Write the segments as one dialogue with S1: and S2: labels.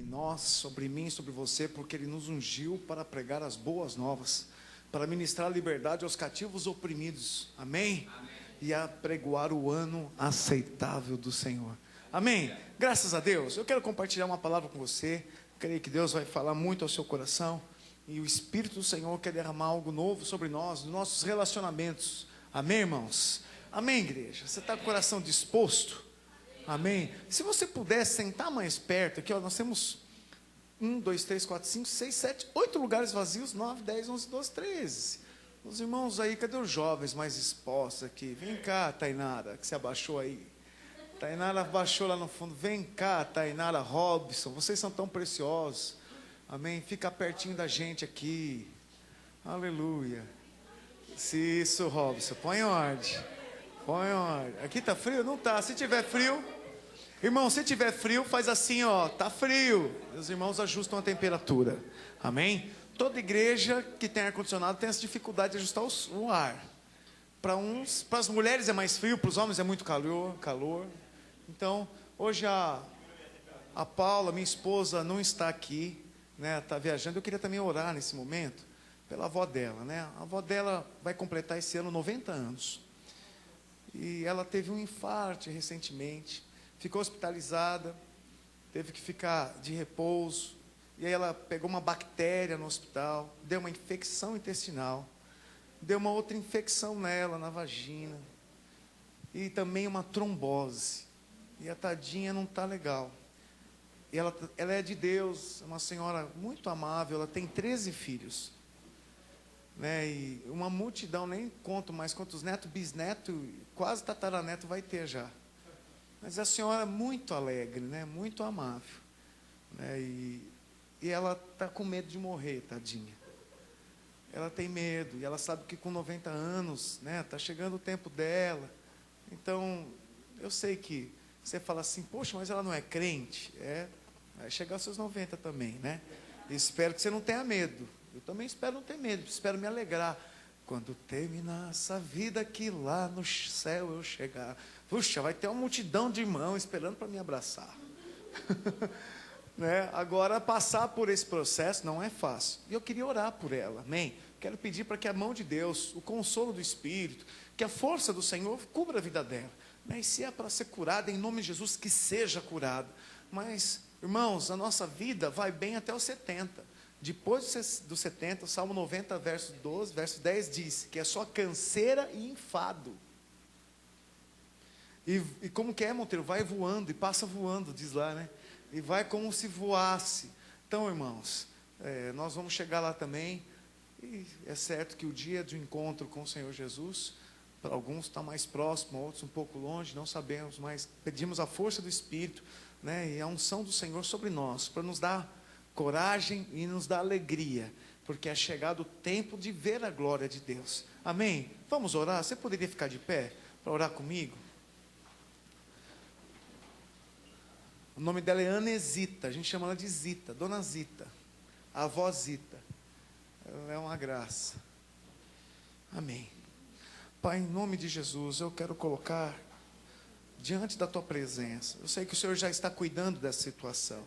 S1: nós, sobre mim, sobre você, porque Ele nos ungiu para pregar as boas novas, para ministrar liberdade aos cativos oprimidos, amém? Amém. E apregoar o ano aceitável do Senhor, amém? Graças a Deus. Eu quero compartilhar uma palavra com você. Creio que Deus vai falar muito ao seu coração, e o Espírito do Senhor quer derramar algo novo sobre nós, nos nossos relacionamentos, amém, irmãos? Amém, igreja? Você está com o coração disposto? Amém? Se você puder sentar mais perto aqui, ó, nós temos 1, 2, 3, 4, 5, 6, 7, 8 lugares vazios, 9, 10, 11, 12, 13. Os irmãos aí, cadê os jovens mais expostos aqui? Vem cá, Tainara, que você abaixou aí. Tainara abaixou lá no fundo. Vem cá, Tainara, Robson, vocês são tão preciosos. Amém? Fica pertinho da gente aqui. Aleluia. Isso, Robson, põe em ordem. Põe em ordem. Aqui tá frio? Não tá. Se tiver frio, irmão, se tiver frio, faz assim, ó, tá frio. Os irmãos ajustam a temperatura. Amém? Toda igreja que tem ar-condicionado tem essa dificuldade de ajustar o ar. Para as mulheres é mais frio, para os homens é muito calor. Então, hoje a Paula, minha esposa, não está aqui, né? Está viajando. Eu queria também orar nesse momento pela avó dela, né? A avó dela vai completar esse ano 90 anos. E ela teve um infarto recentemente, ficou hospitalizada, teve que ficar de repouso, e aí ela pegou uma bactéria no hospital, deu uma infecção intestinal, deu uma outra infecção nela, na vagina, e também uma trombose, e a tadinha não está legal. E ela é de Deus, é uma senhora muito amável, ela tem 13 filhos, né? E uma multidão, nem conto mais quantos netos, bisneto, quase tataraneto vai ter já. Mas a senhora é muito alegre, né? Muito amável, né? E ela está com medo de morrer, tadinha. Ela tem medo, e ela sabe que com 90 anos, né, está chegando o tempo dela. Então, eu sei que você fala assim, poxa, mas ela não é crente? Vai chegar aos seus 90 também, né? E espero que você não tenha medo. Eu também espero não ter medo, espero me alegrar. Quando terminar essa vida aqui lá no céu eu chegar. Puxa, vai ter uma multidão de irmãos esperando para me abraçar. Né? Agora, passar por esse processo não é fácil. E eu queria orar por ela, amém? Quero pedir para que a mão de Deus, o consolo do Espírito, que a força do Senhor cubra a vida dela. Né? E se é para ser curada, em nome de Jesus, que seja curada. Mas, irmãos, a nossa vida vai bem até os 70. Depois dos 70, o Salmo 90, verso 12, verso 10 diz que é só canseira e enfado. E como que é, Monteiro? Vai voando e passa voando, diz lá, né? E vai como se voasse. Então, irmãos, nós vamos chegar lá também. E é certo que o dia de encontro com o Senhor Jesus, para alguns está mais próximo, outros um pouco longe, não sabemos, mas pedimos a força do Espírito, né? E a unção do Senhor sobre nós, para nos dar coragem e nos dar alegria, porque é chegado o tempo de ver a glória de Deus. Amém? Vamos orar? Você poderia ficar de pé para orar comigo? O nome dela é Anesita, a gente chama ela de Zita, Dona Zita, a avó Zita. Ela é uma graça. Amém. Pai, em nome de Jesus, eu quero colocar diante da Tua presença. Eu sei que o Senhor já está cuidando dessa situação,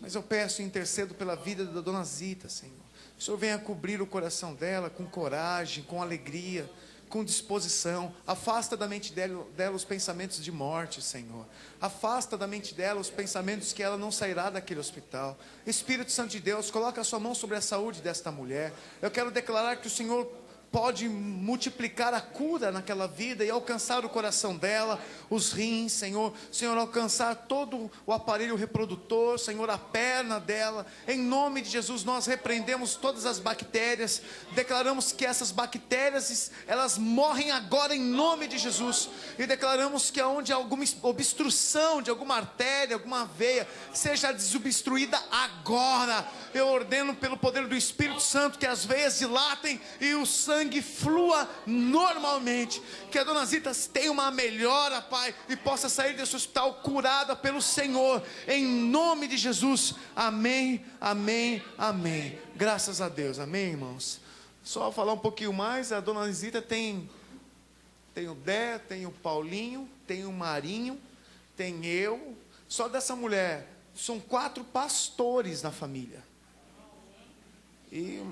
S1: mas eu peço e intercedo pela vida da Dona Zita, Senhor. O Senhor venha cobrir o coração dela com coragem, com alegria, com disposição. Afasta da mente dela os pensamentos de morte, Senhor. Afasta da mente dela os pensamentos que ela não sairá daquele hospital. Espírito Santo de Deus, coloca a sua mão sobre a saúde desta mulher. Eu quero declarar que o Senhor pode multiplicar a cura naquela vida e alcançar o coração dela, os rins, Senhor, alcançar todo o aparelho reprodutor, Senhor, a perna dela. Em nome de Jesus, nós repreendemos todas as bactérias, declaramos que essas bactérias, elas morrem agora em nome de Jesus, e declaramos que aonde há alguma obstrução de alguma artéria, alguma veia, seja desobstruída agora. Eu ordeno pelo poder do Espírito Santo que as veias dilatem e o sangue flua normalmente, que a Dona Zita tenha uma melhora, Pai, e possa sair desse hospital curada pelo Senhor, em nome de Jesus, amém, amém, amém, graças a Deus, amém, irmãos. Só falar um pouquinho mais, a Dona Zita tem o Dé, tem o Paulinho, tem o Marinho, tem eu, só dessa mulher são 4 pastores na família. E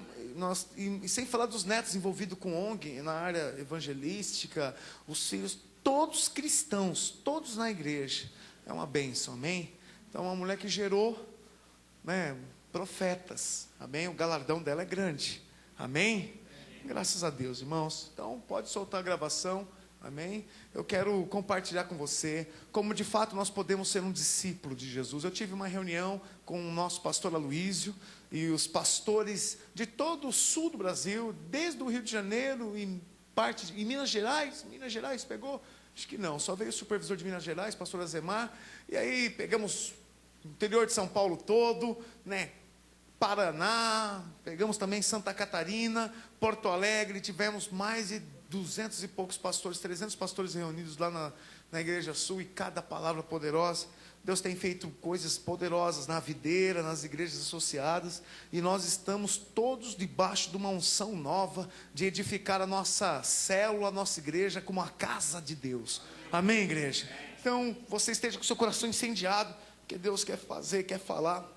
S1: sem falar dos netos envolvidos com ONG, na área evangelística, os filhos, todos cristãos, todos na igreja. É uma bênção, amém? Então, uma mulher que gerou, né, profetas, amém? O galardão dela é grande, amém? Graças a Deus, irmãos. Então, pode soltar a gravação, amém? Eu quero compartilhar com você como de fato nós podemos ser um discípulo de Jesus. Eu tive uma reunião com o nosso pastor Aloísio e os pastores de todo o sul do Brasil, desde o Rio de Janeiro e parte em Minas Gerais pegou? Acho que não, só veio o supervisor de Minas Gerais, pastor Azemar, e aí pegamos o interior de São Paulo todo, né? Paraná, pegamos também Santa Catarina, Porto Alegre, tivemos mais de 200 e poucos pastores, 300 pastores reunidos lá na Igreja Sul, e cada palavra poderosa. Deus tem feito coisas poderosas na videira, nas igrejas associadas, e nós estamos todos debaixo de uma unção nova, de edificar a nossa célula, a nossa igreja, como a casa de Deus. Amém, igreja? Então, você esteja com o seu coração incendiado, porque Deus quer fazer, quer falar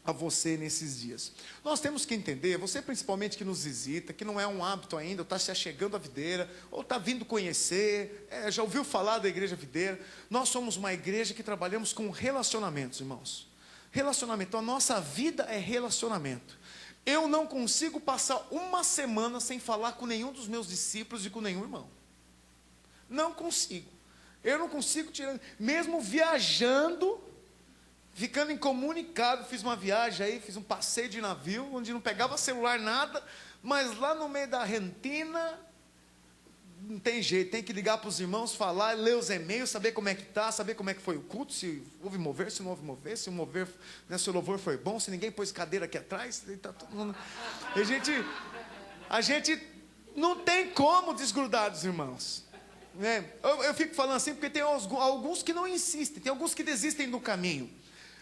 S1: a você nesses dias. Nós temos que entender, você principalmente que nos visita, que não é um hábito ainda, ou está se achegando à videira, ou está vindo conhecer, já ouviu falar da igreja videira. Nós somos uma igreja que trabalhamos com relacionamentos, irmãos. Relacionamento, então a nossa vida é relacionamento. Eu não consigo passar uma semana sem falar com nenhum dos meus discípulos e com nenhum irmão. Não consigo. Eu não consigo tirar, mesmo viajando, ficando incomunicado. Fiz uma viagem aí, fiz um passeio de navio, onde não pegava celular, nada, mas lá no meio da Argentina, não tem jeito, tem que ligar para os irmãos, falar, ler os e-mails, saber como é que está, saber como é que foi o culto, se houve mover, se não houve mover, se o mover, né, se o louvor foi bom, se ninguém pôs cadeira aqui atrás, tá todo mundo. A gente não tem como desgrudar dos irmãos. Né? Eu fico falando assim, porque tem alguns que não insistem, tem alguns que desistem do caminho.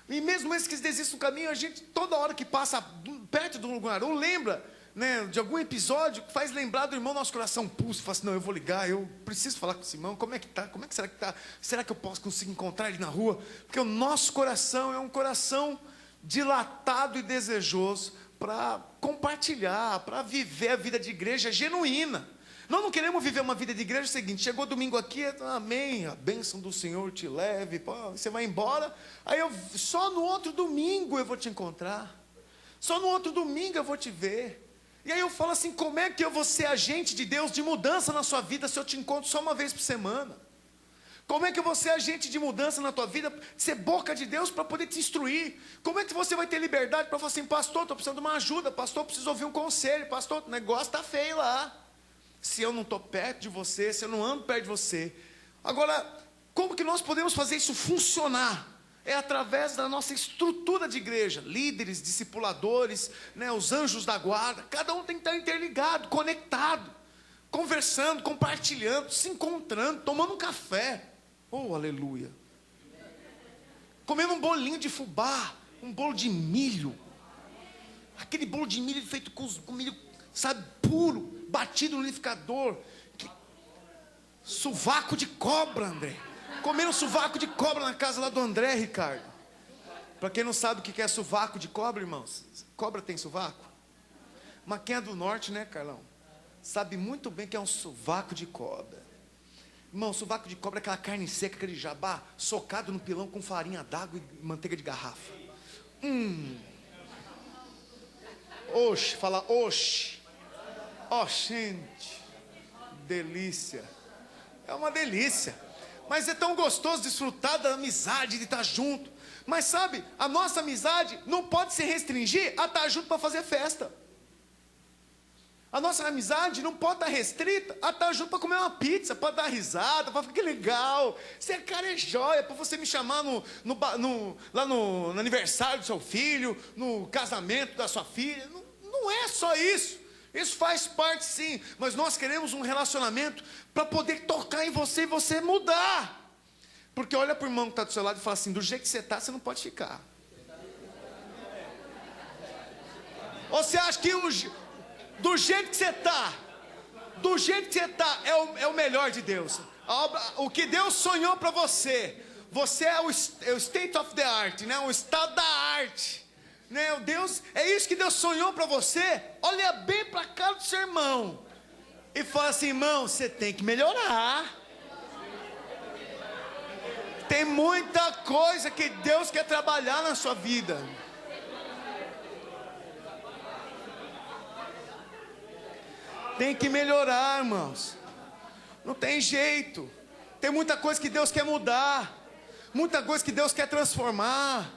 S1: E mesmo esses que desistem do caminho, a gente, toda hora que passa perto de um lugar, ou lembra, né, de algum episódio, que faz lembrar do irmão, nosso coração pulsa, fala assim, não, eu vou ligar, eu preciso falar com esse irmão, como é que está, como é que será que está, será que eu posso conseguir encontrar ele na rua? Porque o nosso coração é um coração dilatado e desejoso para compartilhar, para viver a vida de igreja genuína. Nós não queremos viver uma vida de igreja seguinte, chegou domingo aqui, amém, a bênção do Senhor te leve, pô, você vai embora, aí só no outro domingo eu vou te encontrar, só no outro domingo eu vou te ver. E aí eu falo assim, como é que eu vou ser agente de Deus, de mudança na sua vida, se eu te encontro só uma vez por semana? Como é que eu vou ser agente de mudança na tua vida, ser boca de Deus para poder te instruir? Como é que você vai ter liberdade para falar assim, pastor, estou precisando de uma ajuda, pastor, preciso ouvir um conselho, pastor, o negócio está feio lá. Se eu não estou perto de você, se eu não ando perto de você. Agora, como que nós podemos fazer isso funcionar? É através da nossa estrutura de igreja, líderes, discipuladores, né, os anjos da guarda, cada um tem que estar interligado, conectado, conversando, compartilhando, se encontrando, tomando um café, oh aleluia, comendo um bolinho de fubá, um bolo de milho, aquele bolo de milho feito com milho, sabe, puro, batido no liquidificador, sovaco de cobra, André, comendo sovaco de cobra na casa lá do André, Ricardo. Para quem não sabe o que é sovaco de cobra, irmãos, cobra tem sovaco? Mas quem é do norte, né, Carlão, sabe muito bem que é um sovaco de cobra. Irmão, sovaco de cobra é aquela carne seca, aquele jabá, socado no pilão com farinha d'água e manteiga de garrafa. Oxe, fala oxe. Ó, gente, delícia, é uma delícia, mas é tão gostoso desfrutar da amizade, de estar junto, mas sabe, a nossa amizade não pode se restringir a estar junto para fazer festa, a nossa amizade não pode estar restrita a estar junto para comer uma pizza, para dar risada, para ficar legal, você cara é joia, para você me chamar lá no aniversário do seu filho, no casamento da sua filha, não é só isso. Isso faz parte sim, mas nós queremos um relacionamento para poder tocar em você e você mudar. Porque olha para o irmão que está do seu lado e fala assim, do jeito que você está, você não pode ficar. Ou você acha que do jeito que você está, é o melhor de Deus? O que Deus sonhou para você, Você é o state of the art, né? O estado da arte, né? O Deus, é isso que Deus sonhou para você. Olha bem para a cara do seu irmão e fala assim: irmão, você tem que melhorar. Tem muita coisa que Deus quer trabalhar na sua vida. Tem que melhorar, irmãos. Não tem jeito. Tem muita coisa que Deus quer mudar. Muita coisa que Deus quer transformar.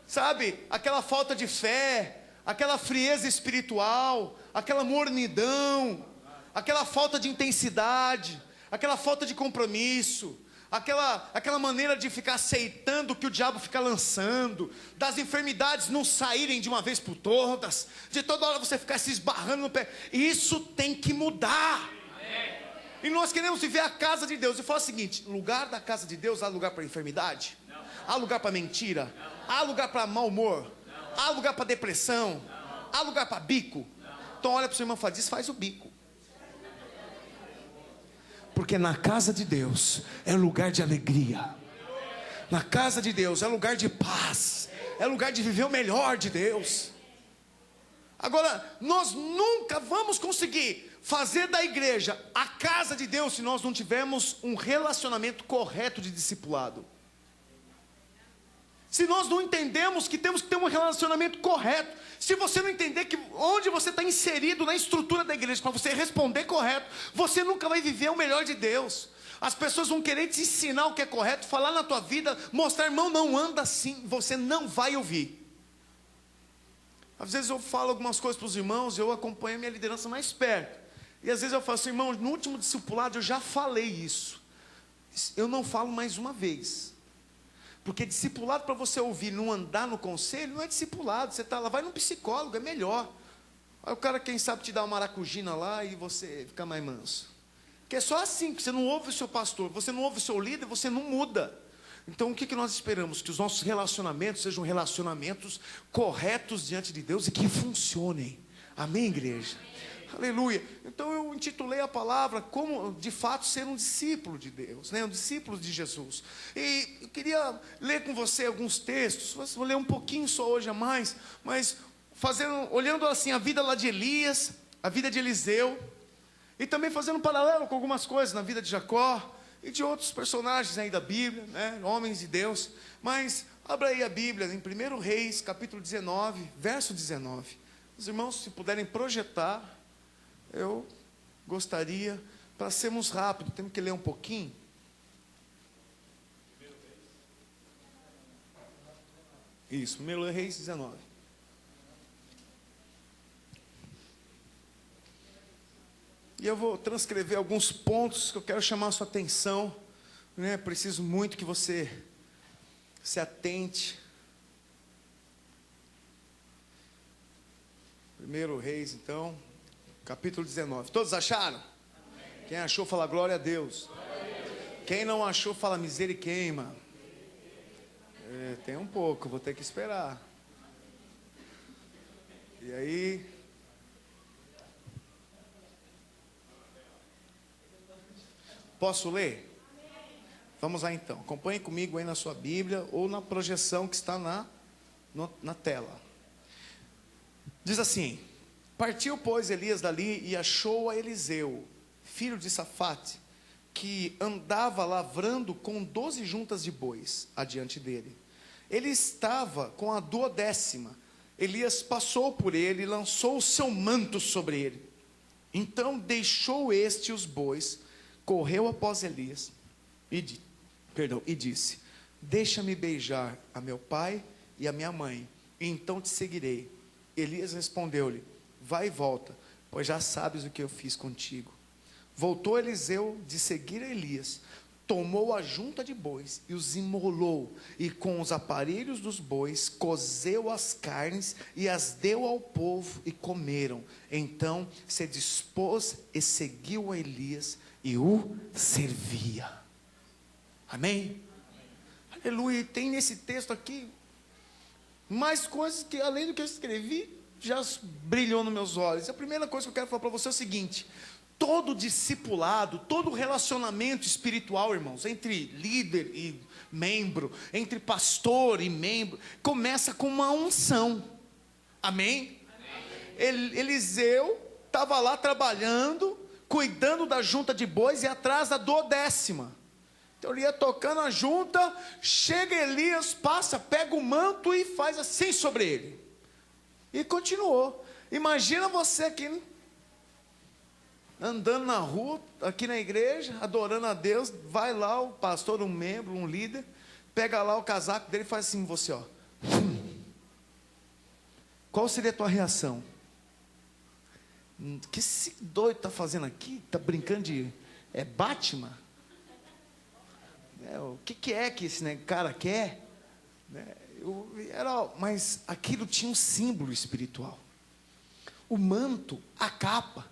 S1: Sabe? Aquela falta de fé, aquela frieza espiritual, aquela mornidão, aquela falta de intensidade, aquela falta de compromisso, aquela maneira de ficar aceitando o que o diabo fica lançando, das enfermidades não saírem de uma vez por todas, de toda hora você ficar se esbarrando no pé. Isso tem que mudar. E nós queremos viver a casa de Deus. Eu falo o seguinte: lugar da casa de Deus, há lugar para enfermidade? Não. Há lugar para mentira? Não. Há lugar para mau humor? Não. Há lugar para depressão? Não. Há lugar para bico? Não. Então olha para o seu irmão e fala: desfaz o bico. Porque na casa de Deus é lugar de alegria. Na casa de Deus é lugar de paz. É lugar de viver o melhor de Deus. Agora, nós nunca vamos conseguir fazer da igreja a casa de Deus se nós não tivermos um relacionamento correto de discipulado. Se nós não entendemos que temos que ter um relacionamento correto, se você não entender que onde você está inserido na estrutura da igreja para você responder correto, você nunca vai viver o melhor de Deus. As pessoas vão querer te ensinar o que é correto, falar na tua vida, mostrar: irmão, não anda assim. Você não vai ouvir. Às vezes eu falo algumas coisas para os irmãos, eu acompanho a minha liderança mais perto. E às vezes eu falo assim: irmão, no último discipulado eu já falei isso. Eu não falo mais uma vez. Porque discipulado para você ouvir, não andar no conselho, não é discipulado. Você está lá, vai num psicólogo, é melhor. Aí o cara, quem sabe, te dá uma maracujina lá e você fica mais manso. Que é só assim, que você não ouve o seu pastor, você não ouve o seu líder, você não muda. Então o que nós esperamos? Que os nossos relacionamentos sejam relacionamentos corretos diante de Deus e que funcionem. Amém, igreja? Aleluia. Então eu intitulei a palavra como de fato ser um discípulo de Deus, né? Um discípulo de Jesus. E eu queria ler com você alguns textos. Vou ler um pouquinho só hoje a mais, mas olhando assim a vida lá de Elias, a vida de Eliseu, e também fazendo um paralelo com algumas coisas na vida de Jacó e de outros personagens aí da Bíblia, né? Homens de Deus. Mas abra aí a Bíblia em 1 Reis, capítulo 19, verso 19. Os irmãos, se puderem projetar, eu gostaria, para sermos rápidos, temos que ler um pouquinho. Isso, 1 Reis 19. E eu vou transcrever alguns pontos que eu quero chamar a sua atenção, né? Preciso muito que você se atente. 1 Reis, então, capítulo 19. Todos acharam? Amém. Quem achou, fala glória a Deus. Glória a Deus. Quem não achou, fala misericórdia. Tem um pouco, vou ter que esperar. E aí... Posso ler? Vamos lá então. Acompanhe comigo aí na sua Bíblia ou na projeção que está na tela. Diz assim: partiu, pois, Elias dali e achou a Eliseu, filho de Safate, que andava lavrando com 12 juntas de bois adiante dele. Ele estava com a 12ª. Elias passou por ele e lançou o seu manto sobre ele. Então deixou este os bois, correu após Elias e disse: deixa-me beijar a meu pai e a minha mãe, e então te seguirei. Elias respondeu-lhe: vai e volta, pois já sabes o que eu fiz contigo. Voltou Eliseu de seguir a Elias, tomou a junta de bois e os imolou, e com os aparelhos dos bois cozeu as carnes e as deu ao povo, e comeram. Então se dispôs e seguiu a Elias e o servia. Amém? Aleluia. E tem nesse texto aqui mais coisas que, além do que eu escrevi, já brilhou nos meus olhos. A primeira coisa que eu quero falar para você é o seguinte: Todo discipulado, todo relacionamento espiritual, irmãos, entre líder e membro, entre pastor e membro, começa com uma unção. Amém? Eliseu estava lá trabalhando, cuidando da junta de bois e atrás da 12ª. Então ele ia tocando a junta, chega Elias, passa, pega o manto e faz assim sobre ele. E continuou. Imagina você aqui, andando na rua, aqui na igreja, adorando a Deus, vai lá o pastor, um membro, um líder, pega lá o casaco dele e faz assim, você, ó. Qual seria a tua reação? O que esse doido está fazendo aqui? Está brincando de Batman? O que é que esse cara quer? Mas aquilo tinha um símbolo espiritual. O manto, a capa,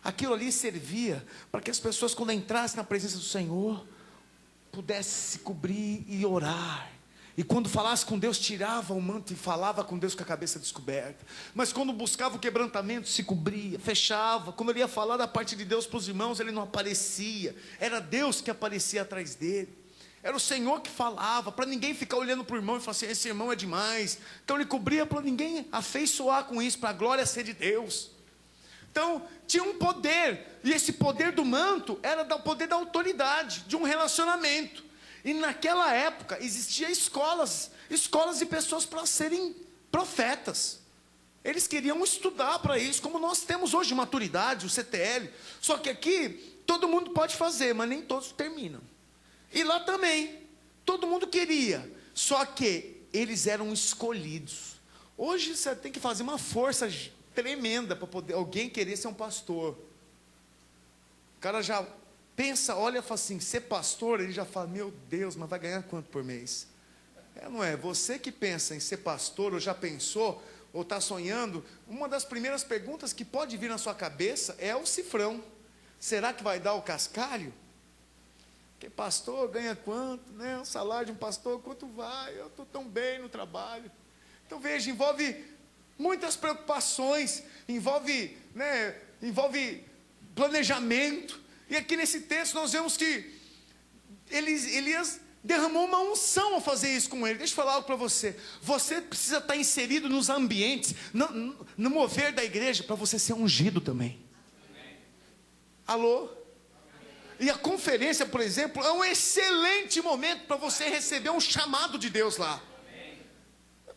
S1: aquilo ali servia para que as pessoas, quando entrassem na presença do Senhor, pudessem se cobrir e orar. E quando falasse com Deus, tirava o manto e falava com Deus com a cabeça descoberta. Mas quando buscava o quebrantamento, se cobria, fechava. Quando ele ia falar da parte de Deus para os irmãos, ele não aparecia. Era Deus que aparecia atrás dele. Era o Senhor que falava, para ninguém ficar olhando para o irmão e falar assim, esse irmão é demais. Então ele cobria para ninguém afeiçoar com isso, para a glória ser de Deus. Então tinha um poder, e esse poder do manto era o poder da autoridade, de um relacionamento. E naquela época existiam escolas de pessoas para serem profetas. Eles queriam estudar para isso, como nós temos hoje maturidade, o CTL. Só que aqui todo mundo pode fazer, mas nem todos terminam. E lá também, todo mundo queria, só que eles eram escolhidos. Hoje você tem que fazer uma força tremenda para poder alguém querer ser um pastor. O cara já pensa, olha e fala assim, ser pastor, ele já fala, meu Deus, mas vai ganhar quanto por mês? Não é? Você que pensa em ser pastor, ou já pensou, ou está sonhando, uma das primeiras perguntas que pode vir na sua cabeça é o cifrão. Será que vai dar o cascalho? Porque pastor ganha quanto, né? O salário de um pastor, quanto vai? Eu estou tão bem no trabalho. Então veja, envolve muitas preocupações, envolve planejamento. E aqui nesse texto nós vemos que Elias derramou uma unção ao fazer isso com ele. Deixa eu falar algo para você. Você precisa estar inserido nos ambientes, no mover da igreja, para você ser ungido também. Alô? E a conferência, por exemplo, é um excelente momento para você receber um chamado de Deus lá.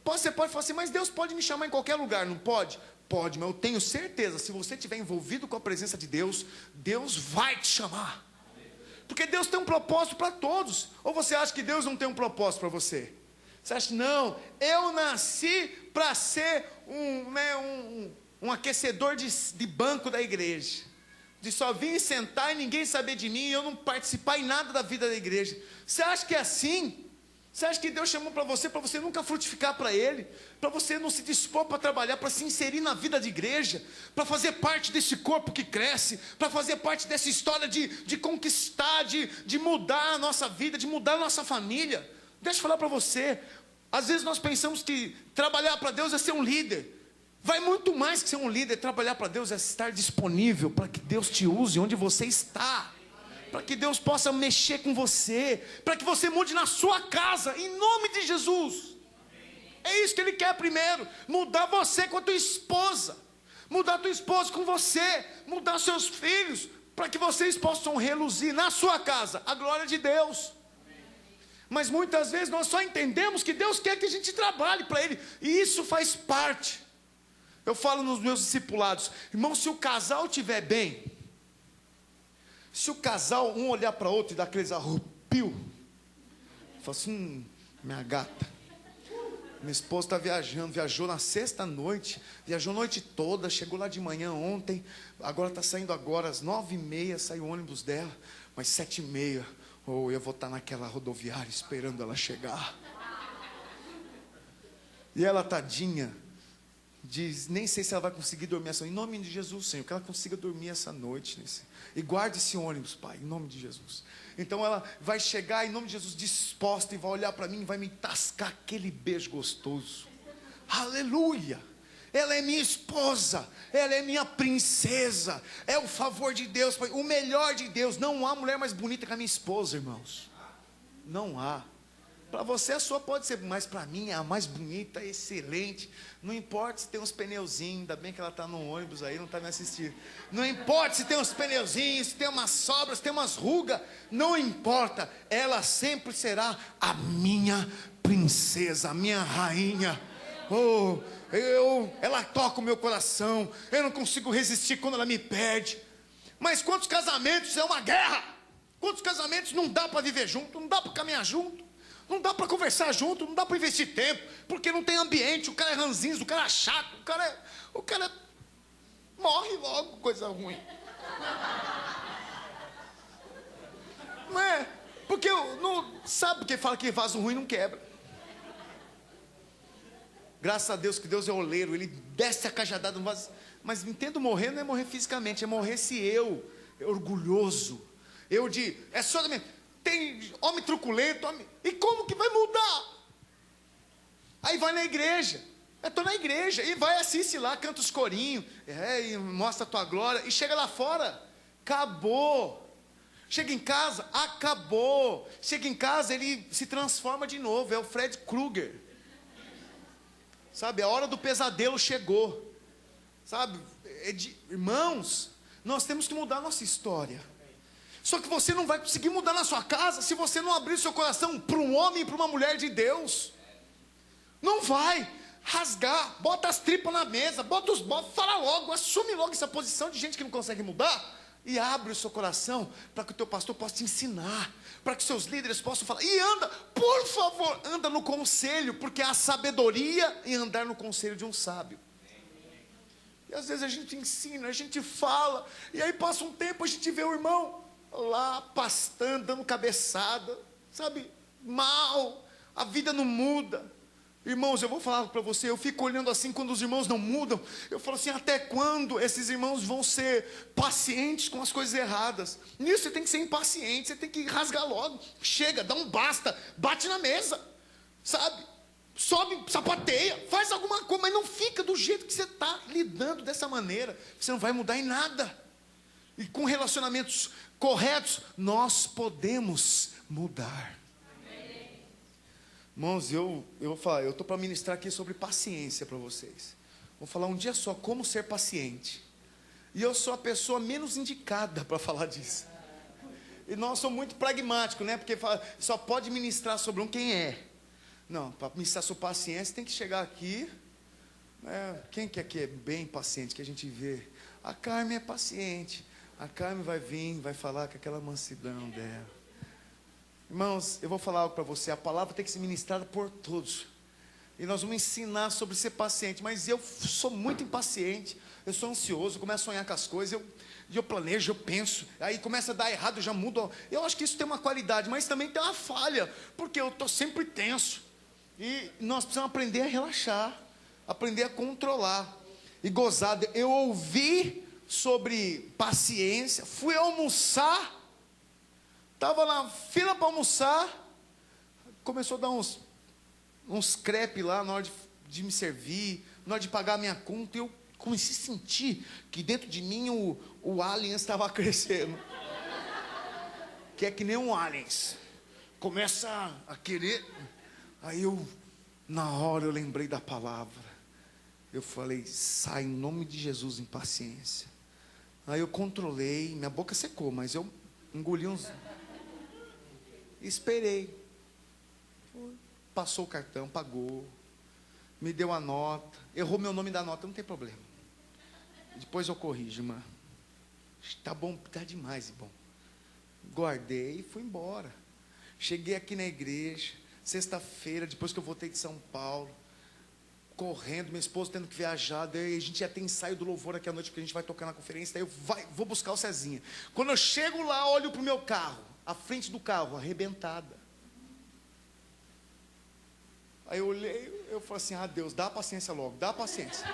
S1: Você pode falar assim, mas Deus pode me chamar em qualquer lugar, não pode? Pode, mas eu tenho certeza, se você estiver envolvido com a presença de Deus, Deus vai te chamar. Porque Deus tem um propósito para todos. Ou você acha que Deus não tem um propósito para você? Você acha que não, eu nasci para ser um aquecedor de banco da igreja. De só vir sentar e ninguém saber de mim, e eu não participar em nada da vida da igreja. Você acha que é assim? Você acha que Deus chamou para você nunca frutificar para Ele, para você não se dispor para trabalhar, para se inserir na vida de igreja, para fazer parte desse corpo que cresce, para fazer parte dessa história de conquistar, de mudar a nossa vida, de mudar a nossa família? Deixa eu falar para você, às vezes nós pensamos que trabalhar para Deus é ser um líder. Vai muito mais que ser um líder. Trabalhar para Deus é estar disponível para que Deus te use onde você está, para que Deus possa mexer com você, para que você mude na sua casa, em nome de Jesus. É isso que Ele quer primeiro, mudar você com a tua esposa, mudar a tua esposa com você, mudar seus filhos, para que vocês possam reluzir na sua casa a glória de Deus. Mas muitas vezes nós só entendemos que Deus quer que a gente trabalhe para Ele, e isso faz parte. Eu falo nos meus discipulados, irmão, se o casal estiver bem, se o casal, um olhar para o outro e dar aqueles arrupio, fala assim, minha gata, minha esposa está viajou na sexta noite, viajou a noite toda, chegou lá de manhã ontem, agora está saindo agora, às 9h30, saiu o ônibus dela, mas 7h30, eu vou estar naquela rodoviária esperando ela chegar. E ela, tadinha, diz, nem sei se ela vai conseguir dormir essa noite. Em nome de Jesus, Senhor, que ela consiga dormir essa noite. E guarde esse ônibus, Pai, em nome de Jesus. Então ela vai chegar, em nome de Jesus, disposta, e vai olhar para mim e vai me tascar aquele beijo gostoso. Aleluia! ela é minha esposa, ela é minha princesa, é o favor de Deus, o melhor de Deus. Não há mulher mais bonita que a minha esposa, irmãos. Não há. Para você a sua pode ser, mas para mim é a mais bonita, excelente. Não importa se tem uns pneuzinhos, ainda bem que ela está no ônibus aí, não está me assistindo. Não importa se tem uns pneuzinhos, se tem umas sobras, se tem umas rugas, não importa. Ela sempre será a minha princesa, a minha rainha. Oh, ela toca o meu coração. Eu não consigo resistir quando ela me perde. Mas quantos casamentos é uma guerra? Quantos casamentos não dá para viver junto, não dá para caminhar junto? Não dá para conversar junto, não dá para investir tempo, porque não tem ambiente, o cara é ranzinza, o cara é chato, o cara morre logo, coisa ruim. Não é? Porque não sabe porque fala que vaso ruim não quebra. Graças a Deus que Deus é oleiro, Ele desce a cajadada no vaso. Mas entendo, morrer não é morrer fisicamente, é morrer se eu, orgulhoso, é só mesmo. Tem homem truculento, e como que vai mudar? Aí vai na igreja, estou na igreja, e vai, assiste lá, canta os corinhos, e mostra a tua glória, e chega lá fora, acabou. Chega em casa, acabou. Chega em casa, ele se transforma de novo, é o Fred Krueger. Sabe, a hora do pesadelo chegou. Sabe, irmãos, nós temos que mudar a nossa história. Só que você não vai conseguir mudar na sua casa se você não abrir seu coração para um homem e para uma mulher de Deus. Não vai rasgar, bota as tripas na mesa, bota os bofs, fala logo, assume logo essa posição de gente que não consegue mudar e abre o seu coração para que o teu pastor possa te ensinar, para que seus líderes possam falar. E anda, por favor, anda no conselho, porque há sabedoria em andar no conselho de um sábio. E às vezes a gente ensina, a gente fala, e aí passa um tempo, a gente vê o irmão lá pastando, dando cabeçada, sabe, mal, a vida não muda. Irmãos, eu vou falar para você, eu fico olhando assim quando os irmãos não mudam, eu falo assim, até quando esses irmãos vão ser pacientes com as coisas erradas? Nisso você tem que ser impaciente, você tem que rasgar logo, chega, dá um basta, bate na mesa, sabe, sobe, sapateia, faz alguma coisa, mas não fica do jeito que você está lidando dessa maneira, você não vai mudar em nada. E com relacionamentos corretos, nós podemos mudar. Irmãos, eu estou para ministrar aqui sobre paciência para vocês. Vou falar um dia só como ser paciente. E eu sou a pessoa menos indicada para falar disso. E nós somos muito pragmáticos, né? Porque só pode ministrar sobre quem é. Não, para ministrar sobre paciência tem que chegar aqui. Né? Quem que aqui é bem paciente, que a gente vê? A Carmen é paciente. A Carmen vai vir, vai falar com aquela mansidão dela. Irmãos, eu vou falar algo para você. A palavra tem que ser ministrada por todos. E nós vamos ensinar sobre ser paciente. Mas eu sou muito impaciente. Eu sou ansioso, eu começo a sonhar com as coisas. Eu planejo, eu penso. Aí começa a dar errado, eu já mudo. Eu acho que isso tem uma qualidade, mas também tem uma falha. Porque eu estou sempre tenso. E nós precisamos aprender a relaxar. Aprender a controlar. E gozar. Eu ouvi sobre paciência, fui almoçar, estava na fila para almoçar, começou a dar uns crepe lá na hora de me servir, na hora de pagar a minha conta, e eu comecei a sentir que dentro de mim o alien estava crescendo, que é que nem um aliens, começa a querer, aí na hora eu lembrei da palavra, eu falei, sai em nome de Jesus, impaciência. Aí eu controlei, minha boca secou, mas eu engoli esperei. Passou o cartão, pagou, me deu a nota, errou meu nome da nota, não tem problema. Depois eu corrijo, irmã. Tá bom, tá demais, bom. Guardei e fui embora. Cheguei aqui na igreja, sexta-feira, depois que eu voltei de São Paulo, correndo, meu esposo tendo que viajar, daí a gente já tem ensaio do louvor aqui à noite, porque a gente vai tocar na conferência, daí eu vou buscar o Cezinha. Quando eu chego lá, olho para o meu carro, a frente do carro, arrebentada. Aí eu olhei, eu falei assim, Deus, dá paciência logo, dá paciência.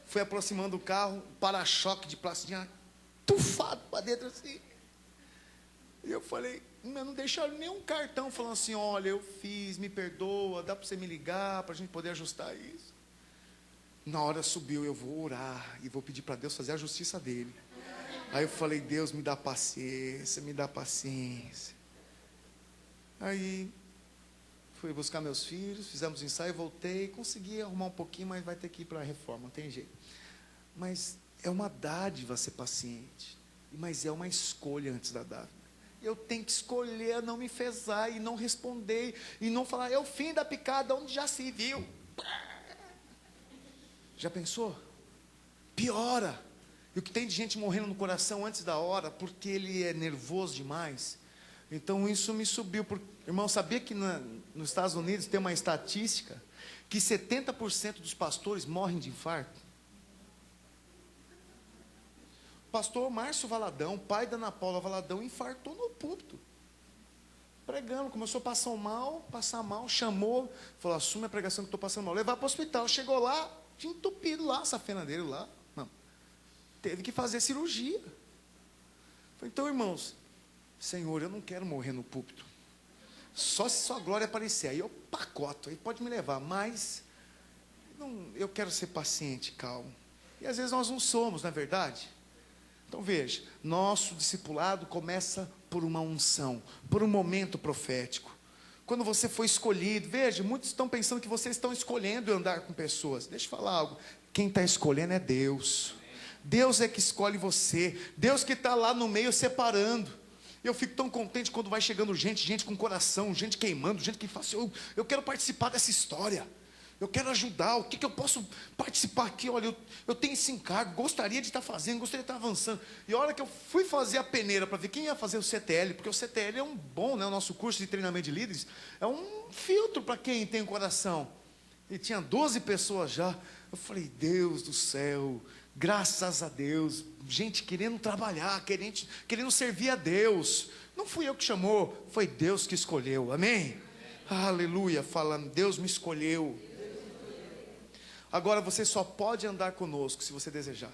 S1: Fui aproximando o carro, para-choque de plástico, tufado para dentro assim. E eu falei, não deixaram nenhum cartão falando assim, olha, eu fiz, me perdoa, dá para você me ligar, para a gente poder ajustar isso. Na hora subiu, eu vou orar e vou pedir para Deus fazer a justiça dele. Aí eu falei, Deus, me dá paciência, me dá paciência. Aí fui buscar meus filhos, fizemos o ensaio, voltei, consegui arrumar um pouquinho, mas vai ter que ir para a reforma, não tem jeito. Mas é uma dádiva ser paciente, mas é uma escolha antes da dádiva. Eu tenho que escolher não me enfesar e não responder, e não falar, é o fim da picada, onde já se viu. Já pensou? Piora. E o que tem de gente morrendo no coração antes da hora, porque ele é nervoso demais. Então isso me subiu. Irmão, sabia que nos Estados Unidos tem uma estatística que 70% dos pastores morrem de infarto? Pastor Márcio Valadão, pai da Ana Paula Valadão, infartou no púlpito. Pregando, começou a passar mal, chamou, falou, assume a pregação que estou passando mal. Levar para o hospital, chegou lá, tinha entupido lá, a safena dele lá. Não. Teve que fazer cirurgia. Então, irmãos, Senhor, eu não quero morrer no púlpito. Só se sua glória aparecer, aí eu pacoto, aí pode me levar, mas eu quero ser paciente, calmo. E às vezes nós não somos, não é verdade? Então veja, nosso discipulado começa por uma unção, por um momento profético. Quando você foi escolhido, veja, muitos estão pensando que vocês estão escolhendo andar com pessoas. Deixa eu falar algo, quem está escolhendo é Deus. Deus é que escolhe você, Deus que está lá no meio separando. Eu fico tão contente quando vai chegando gente com coração, gente queimando, gente que fala assim, eu quero participar dessa história. Eu quero ajudar, o que eu posso participar aqui? Olha, eu tenho esse encargo, gostaria de estar fazendo, gostaria de estar avançando. E a hora que eu fui fazer a peneira para ver quem ia fazer o CTL, porque o CTL é um bom, né, o nosso curso de treinamento de líderes, é um filtro para quem tem coração. E tinha 12 pessoas já. Eu falei, Deus do céu, graças a Deus, gente querendo trabalhar, querendo servir a Deus. Não fui eu que chamou, foi Deus que escolheu, amém? Aleluia, falando, Deus me escolheu. Agora você só pode andar conosco se você desejar.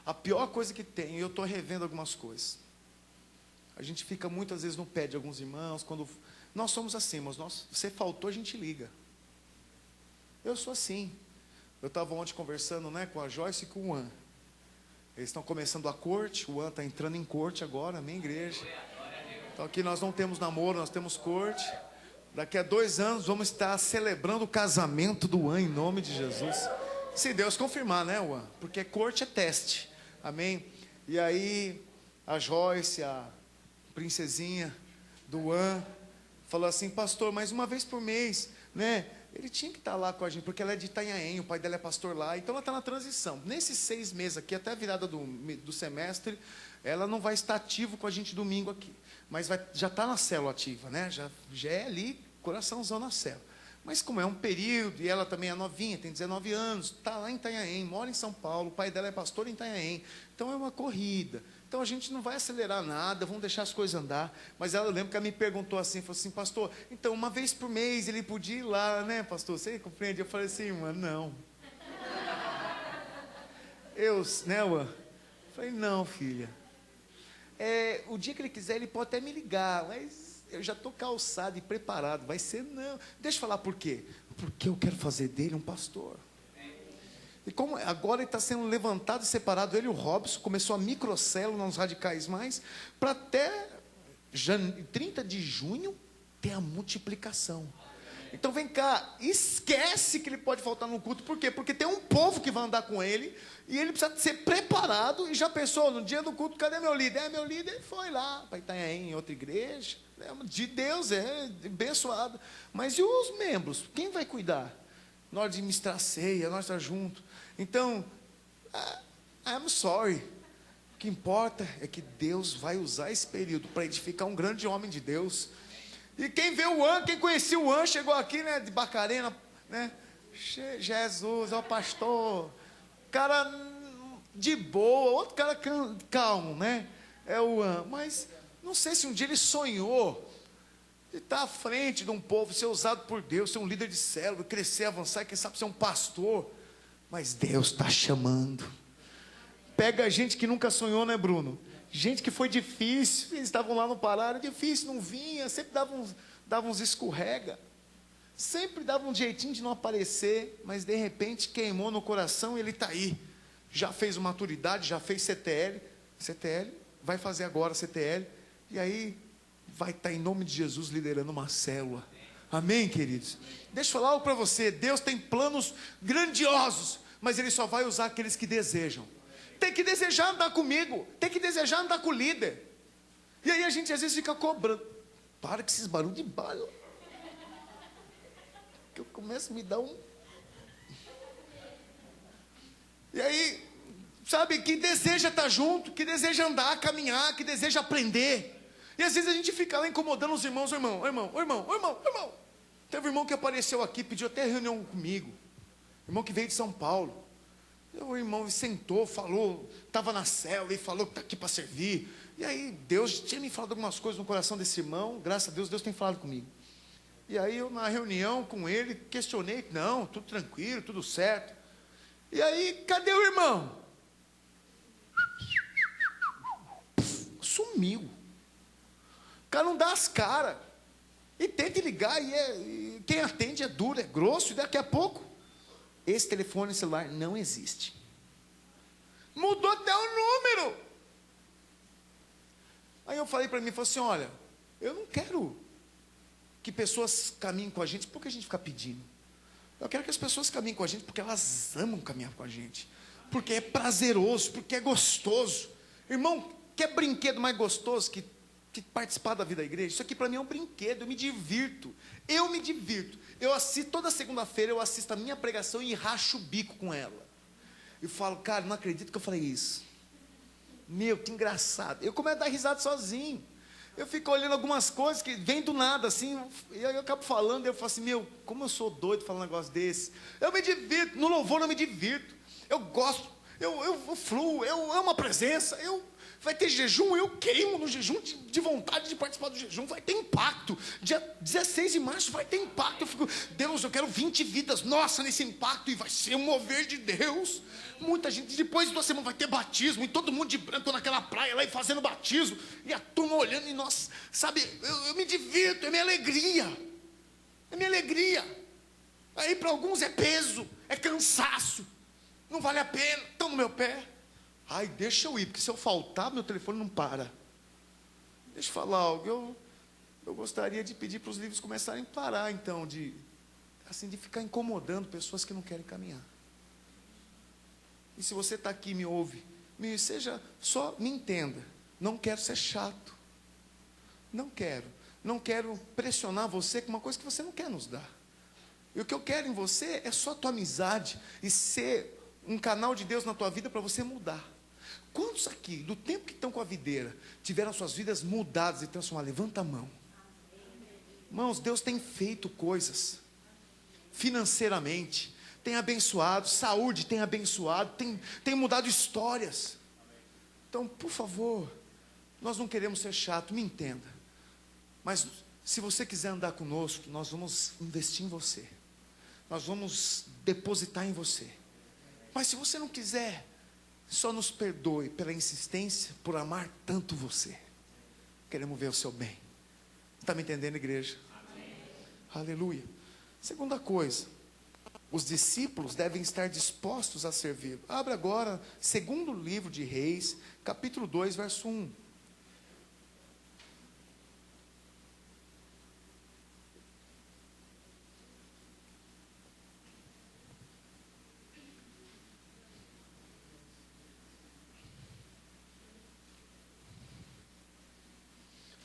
S1: A pior coisa que tem, e eu estou revendo algumas coisas. A gente fica muitas vezes no pé de alguns irmãos, quando nós somos assim, mas você faltou, a gente liga. Eu sou assim. Eu estava ontem conversando, né, com a Joyce e com o Juan. Eles estão começando a corte, o Juan está entrando em corte agora, minha igreja. Então aqui nós não temos namoro, nós temos corte. Daqui a 2 anos vamos estar celebrando o casamento do Juan em nome de Jesus. Se Deus confirmar, né, Juan? Porque corte é teste. Amém? E aí a Joyce, a princesinha do Juan, falou assim, pastor, mais uma vez por mês, né? Ele tinha que estar lá com a gente, porque ela é de Itanhaém, o pai dela é pastor lá, então ela está na transição. Nesses 6 meses aqui, até a virada do semestre, ela não vai estar ativo com a gente domingo aqui. Mas já está na célula ativa, né? Já é ali, coraçãozão na célula. Mas como é um período, e ela também é novinha, tem 19 anos, está lá em Itanhaém, mora em São Paulo, o pai dela é pastor em Itanhaém. Então é uma corrida. Então a gente não vai acelerar nada, vamos deixar as coisas andar. Mas eu lembro que ela me perguntou assim, falou assim, pastor, então uma vez por mês ele podia ir lá, né, pastor? Você compreende? Eu falei assim, mano, não. Né, Juan? Falei, não, filha. O dia que ele quiser, ele pode até me ligar, mas eu já estou calçado e preparado. Vai ser não. Deixa eu falar por quê. Porque eu quero fazer dele um pastor. E como agora ele está sendo levantado e separado, ele e o Robson, começou a microcélula nos radicais mais, para até 30 de junho ter a multiplicação. Então vem cá, esquece que ele pode faltar no culto, por quê? Porque tem um povo que vai andar com ele, e ele precisa ser preparado, e já pensou, no dia do culto, cadê meu líder? Meu líder foi lá, para Itanhaém, em outra igreja, de Deus, abençoado. Mas e os membros? Quem vai cuidar? Na hora de ministrar a ceia, nós estamos juntos. Então, I'm sorry. O que importa é que Deus vai usar esse período para edificar um grande homem de Deus. E quem vê o Juan, quem conhecia o Juan, chegou aqui, né, de Barcarena, né? Jesus, é o pastor. Cara de boa, outro cara calmo, né? É o Juan. Mas não sei se um dia ele sonhou de estar à frente de um povo, ser usado por Deus, ser um líder de célula, crescer, avançar, quem sabe ser um pastor. Mas Deus está chamando. Pega gente que nunca sonhou, né, Bruno? Gente que foi difícil, eles estavam lá no Pará, era difícil, não vinha, sempre dava uns escorrega. Sempre dava um jeitinho de não aparecer, mas de repente queimou no coração e ele está aí. Já fez uma maturidade, já fez CTL, vai fazer agora CTL, e aí vai estar em nome de Jesus liderando uma célula. Amém, queridos? Deixa eu falar algo para você, Deus tem planos grandiosos, mas Ele só vai usar aqueles que desejam. Tem que desejar andar comigo, tem que desejar andar com o líder. E aí a gente às vezes fica cobrando. Para com esses barulhos de bala. Que eu começo a me dar um... E aí, sabe, que deseja estar junto, que deseja andar, caminhar, que deseja aprender. E às vezes a gente fica lá incomodando os irmãos, irmão. Teve um irmão que apareceu aqui, pediu até reunião comigo. Irmão que veio de São Paulo. O irmão sentou, falou, estava na célula e falou que está aqui para servir. E aí Deus tinha me falado algumas coisas no coração desse irmão. Graças a Deus, Deus tem falado comigo. E aí eu na reunião com ele, questionei, não, tudo tranquilo, tudo certo. E aí, cadê o irmão? Sumiu. O cara não dá as caras. E tenta ligar, e quem atende é duro, é grosso, e daqui a pouco, esse telefone celular não existe. Mudou até o número. Aí eu falei para mim, falei assim, olha, eu não quero que pessoas caminhem com a gente porque a gente fica pedindo. Eu quero que as pessoas caminhem com a gente porque elas amam caminhar com a gente. Porque é prazeroso, porque é gostoso. Irmão, quer brinquedo mais gostoso que participar da vida da igreja? Isso aqui para mim é um brinquedo, eu me divirto. Eu assisto, toda segunda-feira eu assisto a minha pregação e racho o bico com ela. Eu falo, cara, não acredito que eu falei isso. Meu, que engraçado. Eu começo a dar risada sozinho. Eu fico olhando algumas coisas que vem do nada, assim, e aí eu acabo falando, e eu falo assim, meu, como eu sou doido falando um negócio desse. Eu me divirto, no louvor eu me divirto. Eu gosto, eu fluo, eu amo a presença, vai ter jejum, eu queimo no jejum de vontade de participar do jejum, vai ter impacto. Dia 16 de março vai ter impacto. Eu fico, Deus, eu quero 20 vidas, nossa, nesse impacto, e vai ser um mover de Deus. Muita gente, depois de 2 semanas vai ter batismo, e todo mundo de branco naquela praia lá e fazendo batismo, e a turma olhando, e nós, sabe, eu me divirto, é minha alegria. Aí para alguns é peso, é cansaço, não vale a pena, estão no meu pé. Ai, deixa eu ir, porque se eu faltar, meu telefone não para. Deixa eu falar algo, eu gostaria de pedir para os livros começarem a parar, então, de ficar incomodando pessoas que não querem caminhar. E se você está aqui e me ouve, me entenda, não quero ser chato, não quero pressionar você com uma coisa que você não quer nos dar. E o que eu quero em você é só a tua amizade, e ser um canal de Deus na tua vida para você mudar. Quantos aqui, do tempo que estão com a videira, tiveram suas vidas mudadas e transformadas? Levanta a mão. Irmãos, Deus tem feito coisas, financeiramente, tem abençoado, saúde tem abençoado, tem mudado histórias. Então, por favor, nós não queremos ser chato, me entenda. Mas, se você quiser andar conosco, nós vamos investir em você. Nós vamos depositar em você. Mas se você não quiser, só nos perdoe pela insistência, por amar tanto você. Queremos ver o seu bem. Está me entendendo, igreja? Amém. Aleluia. Segunda coisa, os discípulos devem estar dispostos a servir. Abra agora, segundo livro de Reis, capítulo 2, verso 1.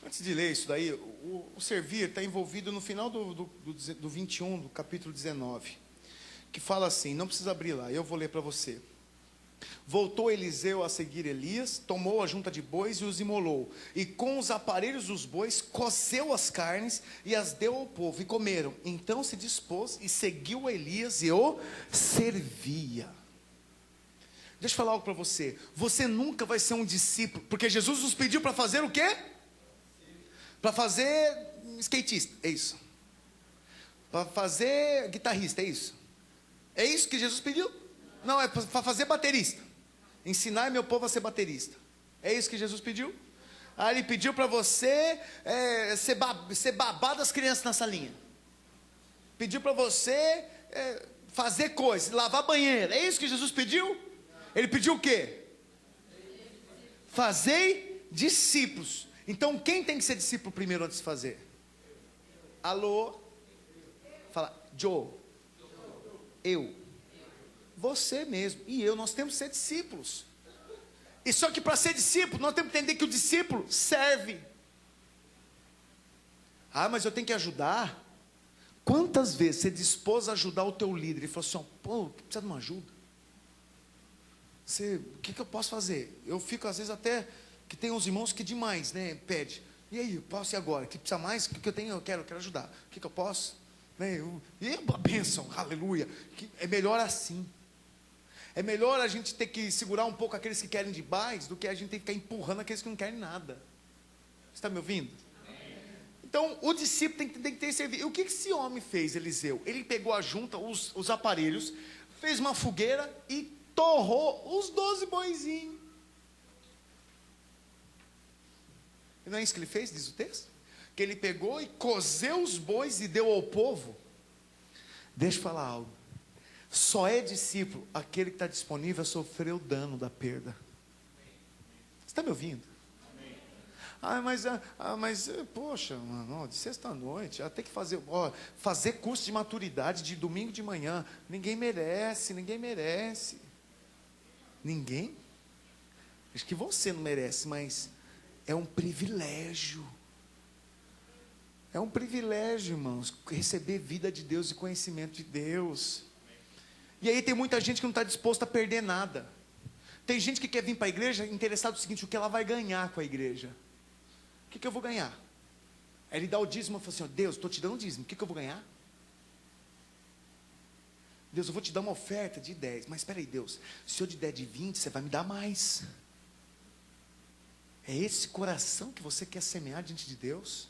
S1: Antes de ler isso daí, o servir está envolvido no final do 21, do capítulo 19, que fala assim, não precisa abrir lá, eu vou ler para você. Voltou Eliseu a seguir Elias, tomou a junta de bois e os imolou, e com os aparelhos dos bois, cozeu as carnes e as deu ao povo, e comeram. Então se dispôs e seguiu a Elias e o servia. Deixa eu falar algo para você, você nunca vai ser um discípulo, porque Jesus nos pediu para fazer o quê? Para fazer skatista, é isso. Para fazer guitarrista, é isso. É isso que Jesus pediu? Não, é para fazer baterista. Ensinar meu povo a ser baterista. É isso que Jesus pediu? Ele pediu para você ser babá das crianças na salinha. pediu para você fazer coisas, lavar banheiro. É isso que Jesus pediu? Ele pediu o quê? Fazei discípulos. Então quem tem que ser discípulo primeiro antes de fazer? Alô? Fala, Joe. Eu. Você mesmo. E eu, nós temos que ser discípulos. E só que para ser discípulo, nós temos que entender que o discípulo serve. Ah, mas eu tenho que ajudar. Quantas vezes você dispôs a ajudar o teu líder e falou assim, pô, precisa de uma ajuda? O que eu posso fazer? Eu fico às vezes até, que tem uns irmãos que demais, né, pede. E aí, eu posso ir agora? Que precisa mais? O que eu tenho? Eu quero ajudar. O que eu posso? E a bênção, aleluia. É melhor assim. É melhor a gente ter que segurar um pouco aqueles que querem demais, do que a gente ter que ficar empurrando aqueles que não querem nada. Você está me ouvindo? Então, o discípulo tem que ter serviço. E o que esse homem fez, Eliseu? Ele pegou a junta, os aparelhos, fez uma fogueira e torrou os 12 boizinhos. E não é isso que ele fez, diz o texto? Que ele pegou e cozeu os bois e deu ao povo. Deixa eu falar algo. Só é discípulo aquele que está disponível a sofrer o dano da perda. Você está me ouvindo? Mas poxa, mano, de sexta-noite, tem que fazer curso de maturidade de domingo de manhã. Ninguém merece. Ninguém? Acho que você não merece, mas é um privilégio. É um privilégio, irmãos, receber vida de Deus e conhecimento de Deus. E aí tem muita gente que não está disposta a perder nada. Tem gente que quer vir para a igreja interessado no seguinte, o que ela vai ganhar com a igreja. O que eu vou ganhar? Aí ele dá o dízimo e fala assim, Deus, estou te dando o dízimo, o que eu vou ganhar? Deus, eu vou te dar uma oferta de 10, mas espera aí, Deus, se eu te der de 20, você vai me dar mais. É esse coração que você quer semear diante de Deus?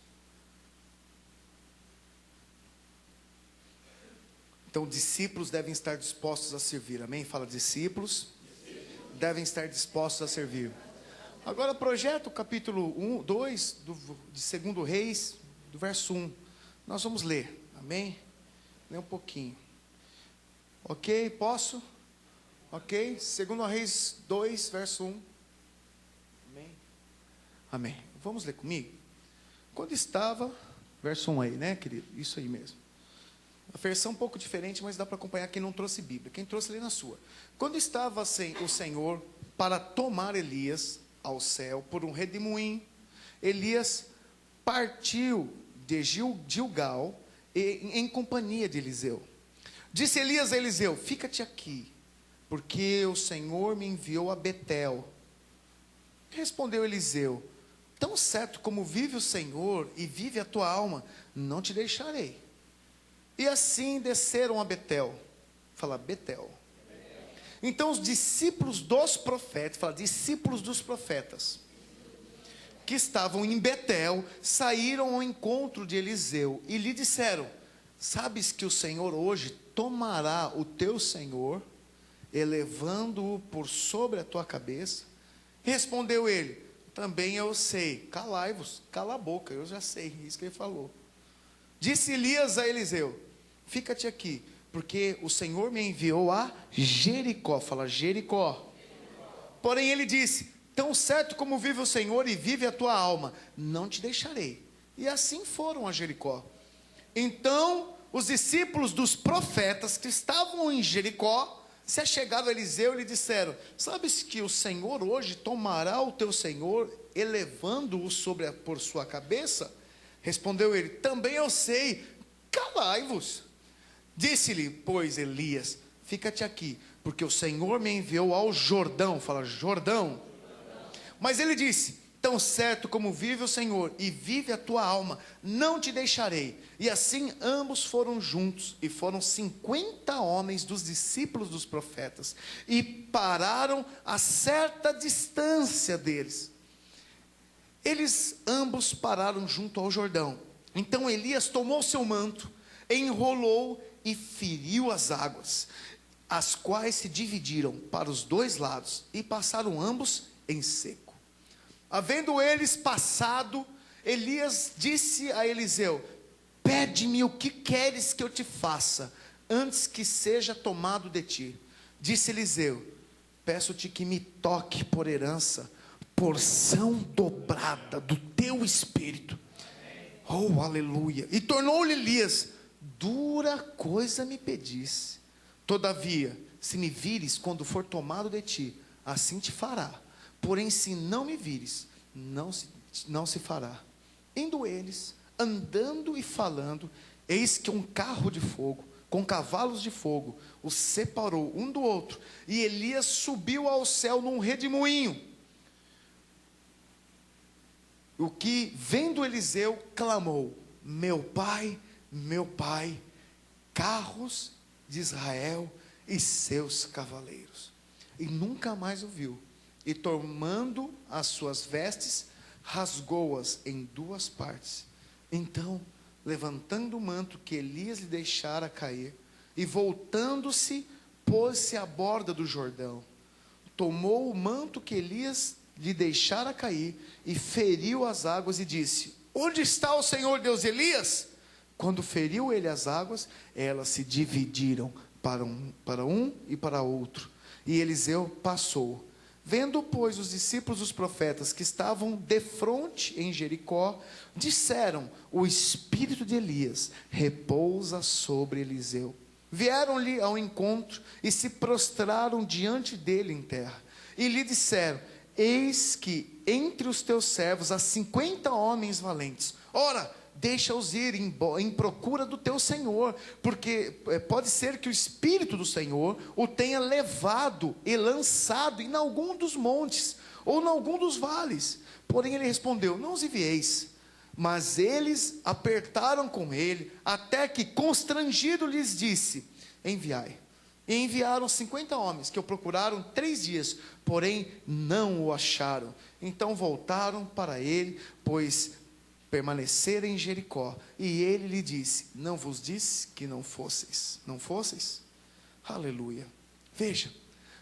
S1: Então, discípulos devem estar dispostos a servir, amém? Fala, discípulos devem estar dispostos a servir. Agora projeta o capítulo 2 de 2 Reis, do verso 1. Nós vamos ler, amém? Ler um pouquinho. Ok, posso? Ok, 2 Reis 2, verso 1. Amém? Amém. Vamos ler comigo? Quando estava, verso 1 aí, né, querido? Isso aí mesmo. A versão um pouco diferente, mas dá para acompanhar quem não trouxe Bíblia. Quem trouxe, lê na sua. Quando estava o Senhor para tomar Elias ao céu por um redemoinho, Elias partiu de Gilgal em companhia de Eliseu. Disse Elias a Eliseu, fica-te aqui, porque o Senhor me enviou a Betel. Respondeu Eliseu, tão certo como vive o Senhor e vive a tua alma, não te deixarei. E assim desceram a Betel. Fala, Betel. Então os discípulos dos profetas, fala, discípulos dos profetas, que estavam em Betel, saíram ao encontro de Eliseu e lhe disseram, sabes que o Senhor hoje tomará o teu Senhor, elevando-o por sobre a tua cabeça? Respondeu ele, também eu sei. Calai-vos, cala a boca, eu já sei, isso que ele falou. Disse Elias a Eliseu, fica-te aqui, porque o Senhor me enviou a Jericó. Fala, Jericó. Porém ele disse, tão certo como vive o Senhor e vive a tua alma, não te deixarei. E assim foram a Jericó. Então os discípulos dos profetas que estavam em Jericó se achegaram a Eliseu e lhe disseram, sabes que o Senhor hoje tomará o teu Senhor, elevando-o por sua cabeça? Respondeu ele, também eu sei, calai-vos. Disse-lhe, pois, Elias, fica-te aqui, porque o Senhor me enviou ao Jordão. Fala, Jordão. Mas ele disse, tão certo como vive o Senhor e vive a tua alma, não te deixarei. E assim ambos foram juntos, e foram 50 homens dos discípulos dos profetas, e pararam a certa distância deles. Eles ambos pararam junto ao Jordão. Então Elias tomou seu manto, enrolou e feriu as águas, as quais se dividiram para os dois lados, e passaram ambos em seco. Havendo eles passado, Elias disse a Eliseu, pede-me o que queres que eu te faça, antes que seja tomado de ti. Disse Eliseu: peço-te que me toque por herança, porção dobrada do teu espírito. Oh, aleluia. E tornou-lhe Elias: dura coisa me pedis. Todavia, se me vires quando for tomado de ti, assim te fará. Porém, se não me vires, não se fará. Indo eles, andando e falando, eis que um carro de fogo, com cavalos de fogo, os separou um do outro, e Elias subiu ao céu num redemoinho. O que, vendo Eliseu, clamou: meu pai, carros de Israel e seus cavaleiros. E nunca mais o viu. E tomando as suas vestes, rasgou-as em duas partes. Então, levantando o manto que Elias lhe deixara cair, e voltando-se, pôs-se à borda do Jordão. Tomou o manto que Elias lhe deixara cair, e feriu as águas, e disse: onde está o Senhor Deus de Elias? Quando feriu ele as águas, elas se dividiram para um e para outro, e Eliseu passou. Vendo, pois, os discípulos dos profetas que estavam defronte em Jericó, disseram: o espírito de Elias repousa sobre Eliseu. Vieram-lhe ao encontro e se prostraram diante dele em terra, e lhe disseram: eis que entre os teus servos há 50 homens valentes. Ora, deixa-os ir em procura do teu Senhor, porque pode ser que o Espírito do Senhor o tenha levado e lançado em algum dos montes, ou em algum dos vales. Porém ele respondeu: não os envieis. Mas eles apertaram com ele, até que constrangido lhes disse: enviai. E enviaram 50 homens, que o procuraram 3 dias, porém não o acharam. Então voltaram para ele, pois permaneceram em Jericó. E ele lhe disse: não vos disse que não fosseis? Aleluia. Veja,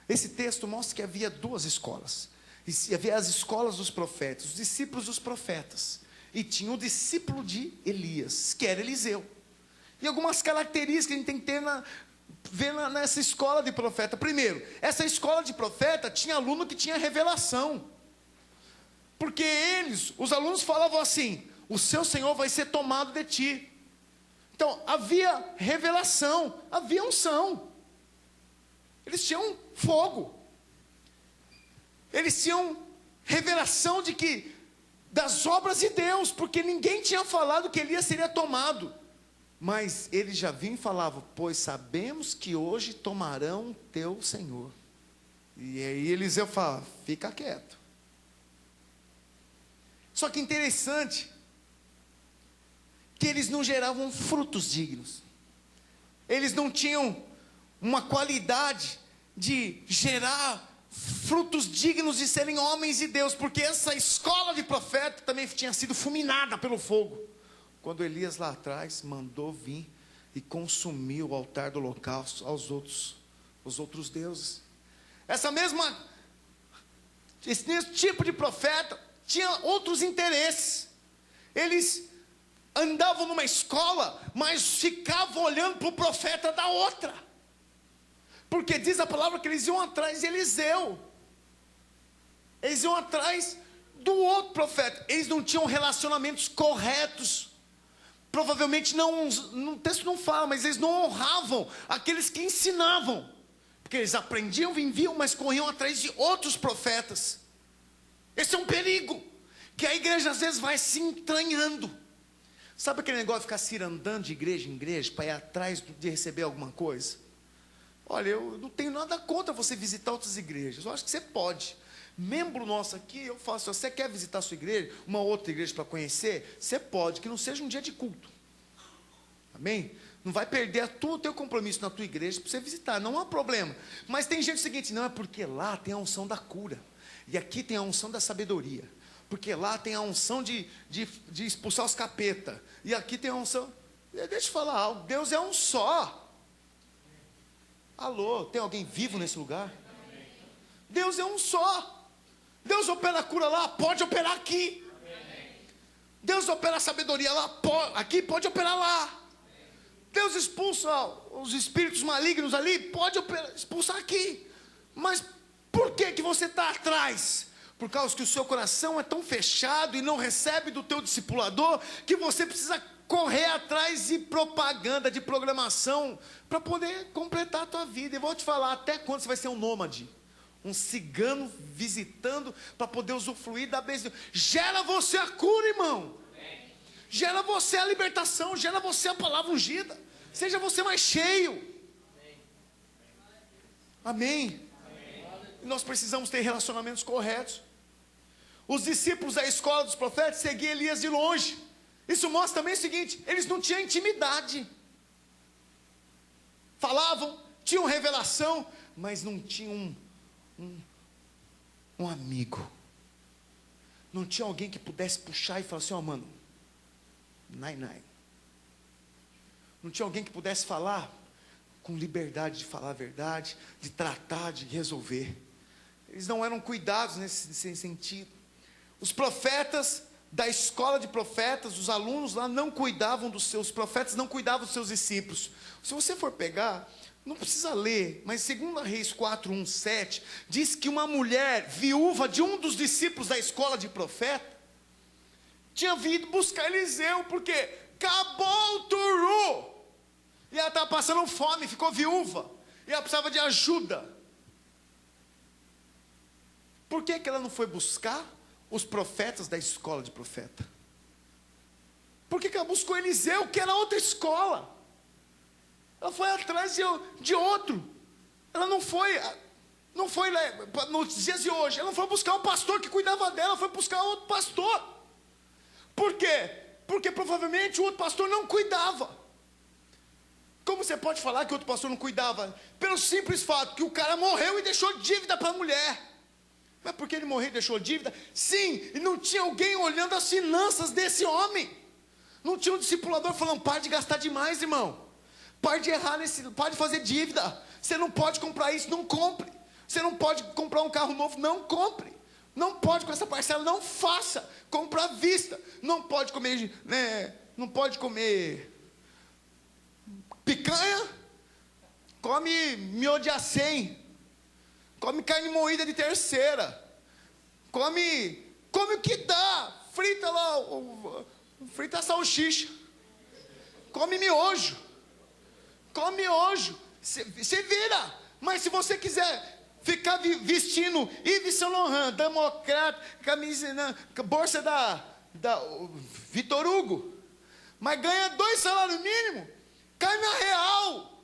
S1: esse texto mostra que havia 2 escolas. E havia as escolas dos profetas, os discípulos dos profetas, e tinha o discípulo de Elias, que era Eliseu. E algumas características que a gente tem que ter nessa escola de profeta. Primeiro, essa escola de profeta tinha aluno que tinha revelação, porque os alunos falavam assim: o seu Senhor vai ser tomado de ti. Então havia revelação, havia unção, eles tinham fogo, eles tinham revelação das obras de Deus, porque ninguém tinha falado que Elias seria tomado. Mas eles já vinham e falavam: pois sabemos que hoje tomarão teu Senhor. E aí Eliseu fala: fica quieto. Só que interessante, que eles não geravam frutos dignos. Eles não tinham uma qualidade de gerar frutos dignos de serem homens de Deus, porque essa escola de profeta também tinha sido fulminada pelo fogo. Quando Elias lá atrás mandou vir e consumiu o altar do holocausto os outros deuses. Esse mesmo tipo de profeta tinha outros interesses. Eles andavam numa escola, mas ficavam olhando para o profeta da outra, porque diz a palavra que eles iam atrás de Eliseu, eles iam atrás do outro profeta. Eles não tinham relacionamentos corretos. Provavelmente no texto não fala, mas eles não honravam aqueles que ensinavam, porque eles aprendiam, viviam, mas corriam atrás de outros profetas. Esse é um perigo, que a igreja às vezes vai se entranhando. Sabe aquele negócio de ficar se andando de igreja em igreja, para ir atrás de receber alguma coisa? Olha, eu não tenho nada contra você visitar outras igrejas, eu acho que você pode. Membro nosso aqui, eu falo: se você quer visitar a sua igreja, uma outra igreja para conhecer, você pode, que não seja um dia de culto. Amém? Não vai perder o teu compromisso na tua igreja para você visitar, não há problema. Mas tem gente seguinte: não, é porque lá tem a unção da cura, e aqui tem a unção da sabedoria, porque lá tem a unção de expulsar os capeta, e aqui tem a unção. Deixa eu falar algo: Deus é um só. Alô, tem alguém vivo nesse lugar? Deus é um só. Deus opera a cura lá, pode operar aqui. Deus opera a sabedoria lá, aqui pode operar lá. Deus expulsa os espíritos malignos ali, pode expulsar aqui. Mas por que você está atrás? Por causa que o seu coração é tão fechado e não recebe do teu discipulador, que você precisa correr atrás de propaganda, de programação, para poder completar a tua vida. E vou te falar, até quando você vai ser um nômade? Um cigano visitando, para poder usufruir da bênção. Gera você a cura, irmão. Gera você a libertação, gera você a palavra ungida. Seja você mais cheio. Amém. E nós precisamos ter relacionamentos corretos. Os discípulos da escola dos profetas seguiam Elias de longe. Isso mostra também o seguinte: eles não tinham intimidade. Falavam, tinham revelação, mas não tinham um amigo. Não tinha alguém que pudesse puxar e falar assim: ó, mano, nai. Não tinha alguém que pudesse falar com liberdade de falar a verdade, de tratar, de resolver. Eles não eram cuidados nesse sentido. Os profetas da escola de profetas, os alunos lá não cuidavam dos seus profetas, não cuidavam dos seus discípulos. Se você for pegar, não precisa ler, mas 2 Reis 4:1-7 diz que uma mulher viúva de um dos discípulos da escola de profeta tinha vindo buscar Eliseu, porque acabou o turu, e ela estava passando fome, ficou viúva, e ela precisava de ajuda. Por que ela não foi buscar os profetas da escola de profeta? Por que ela buscou Eliseu, que era outra escola? Ela foi atrás de outro. Ela não foi nos dias de hoje, ela não foi buscar o pastor que cuidava dela, ela foi buscar outro pastor. Por quê? Porque provavelmente o outro pastor não cuidava. Como você pode falar que o outro pastor não cuidava? Pelo simples fato que o cara morreu e deixou dívida para a mulher. Mas por que ele morreu e deixou dívida? Sim, e não tinha alguém olhando as finanças desse homem. Não tinha um discipulador falando: pare de gastar demais, irmão. Pare de errar pare de fazer dívida. Você não pode comprar isso, não compre. Você não pode comprar um carro novo, não compre. Não pode com essa parcela, não faça. Compra à vista. Não pode comer, não pode comer picanha. Come miojo de acém. Come carne moída de terceira. Come o que dá. Frita lá, frita a salsicha. Come miojo. Você vira. Mas se você quiser ficar vestindo Yves Saint Laurent, Democrata, camisa, bolsa da Vitor Hugo, mas ganha 2 salários mínimos, cai na real.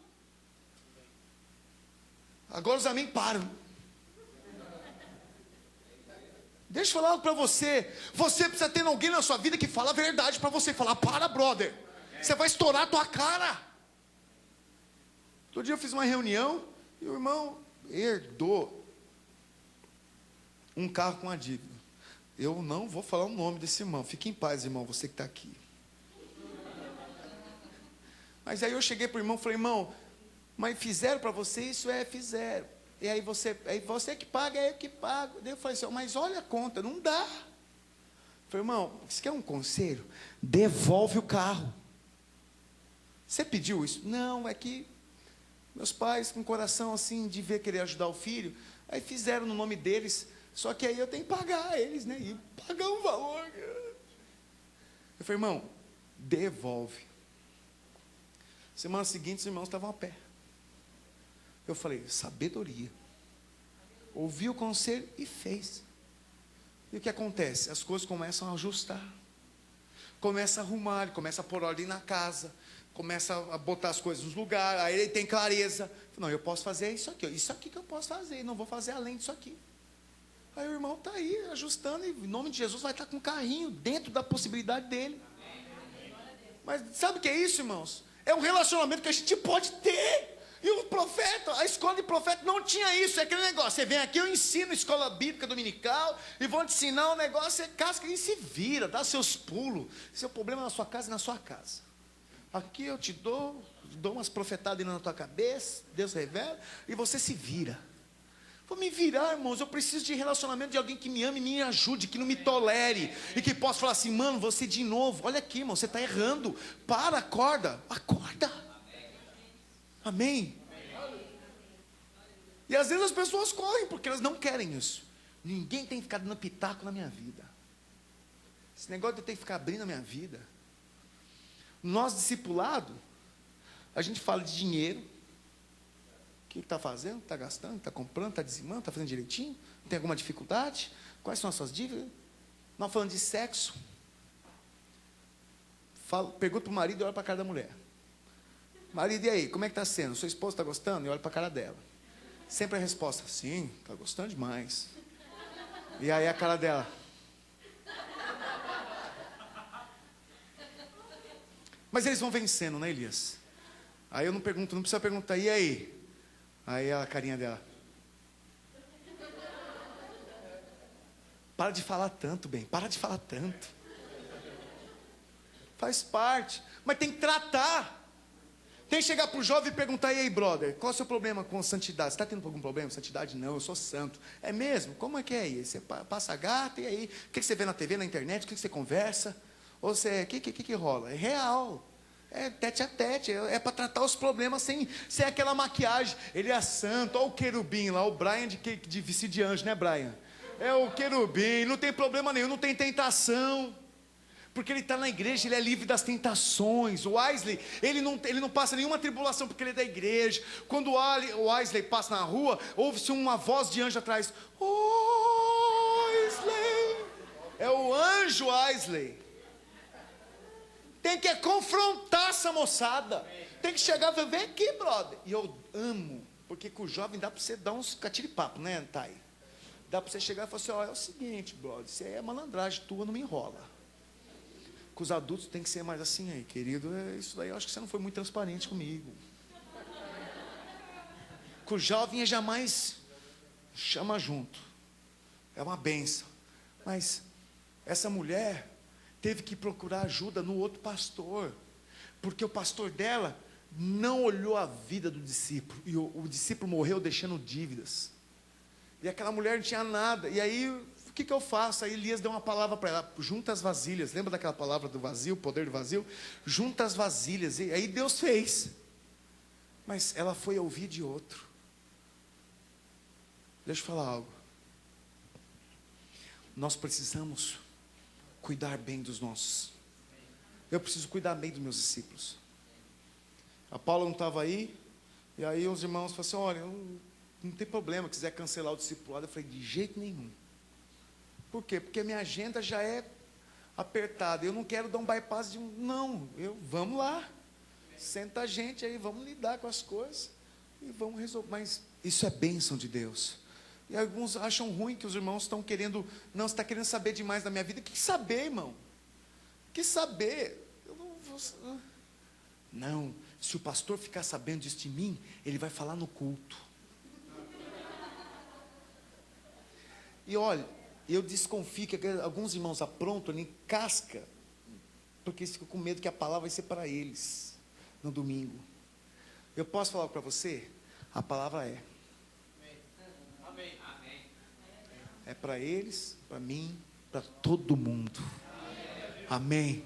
S1: Agora os amigos param. Deixa eu falar algo para você. Você precisa ter alguém na sua vida que fala a verdade para você. Falar: para, brother, você vai estourar a tua cara. Outro dia eu fiz uma reunião e o irmão herdou um carro com a dívida. Eu não vou falar o nome desse irmão. Fique em paz, irmão, você que está aqui. Mas aí eu cheguei para o irmão e falei: irmão, mas fizeram para você isso? Fizeram. E aí você que paga, é eu que pago. Daí eu falei assim: mas olha a conta, não dá. Eu falei: irmão, você quer um conselho? Devolve o carro. Você pediu isso? Não, é que meus pais, com coração assim, de ver querer ajudar o filho, aí fizeram no nome deles, só que aí eu tenho que pagar eles, né? E pagar um valor. Eu falei: irmão, devolve. Semana seguinte, os irmãos estavam a pé. Eu falei: sabedoria. Ouviu o conselho e fez. E o que acontece? As coisas começam a ajustar. Começa a arrumar, ele começa a pôr ordem na casa, começa a botar as coisas nos lugares, aí ele tem clareza. Não, eu posso fazer isso aqui que eu posso fazer, não vou fazer além disso aqui. Aí o irmão está aí, ajustando, e em nome de Jesus vai estar com um carrinho, dentro da possibilidade dele. Mas sabe o que é isso, irmãos? É um relacionamento que a gente pode ter. E o profeta, a escola de profeta não tinha isso. É aquele negócio: você vem aqui, eu ensino escola bíblica dominical, e vou te ensinar um negócio, você casca e se vira, dá seus pulos. Seu problema é na sua casa e na sua casa. Aqui eu te dou umas profetadas na tua cabeça, Deus revela, e você se vira. Vou me virar, irmãos. Eu preciso de relacionamento de alguém que me ame, me ajude, que não me tolere. E que possa falar assim, mano, você de novo. Olha aqui, irmão, você está errando. Para, acorda. Acorda. Amém? E às vezes as pessoas correm, porque elas não querem isso. Ninguém tem que ficar dando pitaco na minha vida. Esse negócio de eu ter que ficar abrindo a minha vida. Nós, discipulado, a gente fala de dinheiro. O que está fazendo? Está gastando? Está comprando? Está dizimando? Está fazendo direitinho? Tem alguma dificuldade? Quais são as suas dívidas? Nós falando de sexo. Pergunta para o marido e olha para a cara da mulher. Marido, e aí? Como é que está sendo? Sua esposa está gostando? E olha para a cara dela. Sempre a resposta, sim, está gostando demais. E aí a cara dela. Mas eles vão vencendo, né, Elias? Aí eu não precisa perguntar, e aí? Aí a carinha dela. Para de falar tanto, bem, para de falar tanto. Faz parte, mas tem que tratar. Tem que chegar para o jovem e perguntar, e aí, brother, qual é o seu problema com santidade? Você está tendo algum problema com santidade? Não, eu sou santo. É mesmo? Como é que é isso? Você passa a gata, e aí? O que você vê na TV, na internet? O que você conversa? Ou você, o que rola? É real. É tete a tete, é para tratar os problemas sem aquela maquiagem. Ele é santo, olha o querubim lá, o Brian de vestido de anjo, né, Brian? É o querubim, não tem problema nenhum, não tem tentação. Porque ele está na igreja, ele é livre das tentações. O Wesley, ele não passa nenhuma tribulação porque ele é da igreja. Quando o Wesley passa na rua, ouve-se uma voz de anjo atrás. Wesley! É o anjo Wesley. Tem que confrontar essa moçada. Tem que chegar e falar, vem aqui, brother. E eu amo, porque com o jovem dá para você dar uns catiripapo, né, Thay? Dá para você chegar e falar assim, ó, é o seguinte, brother, isso aí é malandragem tua, não me enrola. Com os adultos tem que ser mais assim aí, querido, isso daí eu acho que você não foi muito transparente comigo. Com o jovem é jamais chama junto. É uma bênção. Mas essa mulher teve que procurar ajuda no outro pastor, porque o pastor dela não olhou a vida do discípulo, e o discípulo morreu deixando dívidas, e aquela mulher não tinha nada, e aí, o que eu faço? Aí Elias deu uma palavra para ela, junta as vasilhas, lembra daquela palavra do vazio, o poder do vazio? Junta as vasilhas, e aí Deus fez, mas ela foi ouvir de outro. Deixa eu falar algo, nós precisamos cuidar bem dos nossos. Eu preciso cuidar bem dos meus discípulos. A Paula não estava aí, e aí os irmãos falaram assim, olha, não tem problema, quiser cancelar o discipulado. Eu falei, de jeito nenhum. Por quê? Porque a minha agenda já é apertada, eu não quero dar um bypass de vamos lá, senta a gente aí, vamos lidar com as coisas, e vamos resolver, mas isso é bênção de Deus. E alguns acham ruim que os irmãos estão querendo, não, você está querendo saber demais da minha vida. Que saber, irmão? Que saber? Eu não vou... Não, se o pastor ficar sabendo disso de mim, ele vai falar no culto. E olha, eu desconfio que alguns irmãos aprontam, ele encasca, porque eles ficam com medo que a palavra vai ser para eles, no domingo. Eu posso falar para você? A palavra é. É para eles, para mim, para todo mundo. Amém.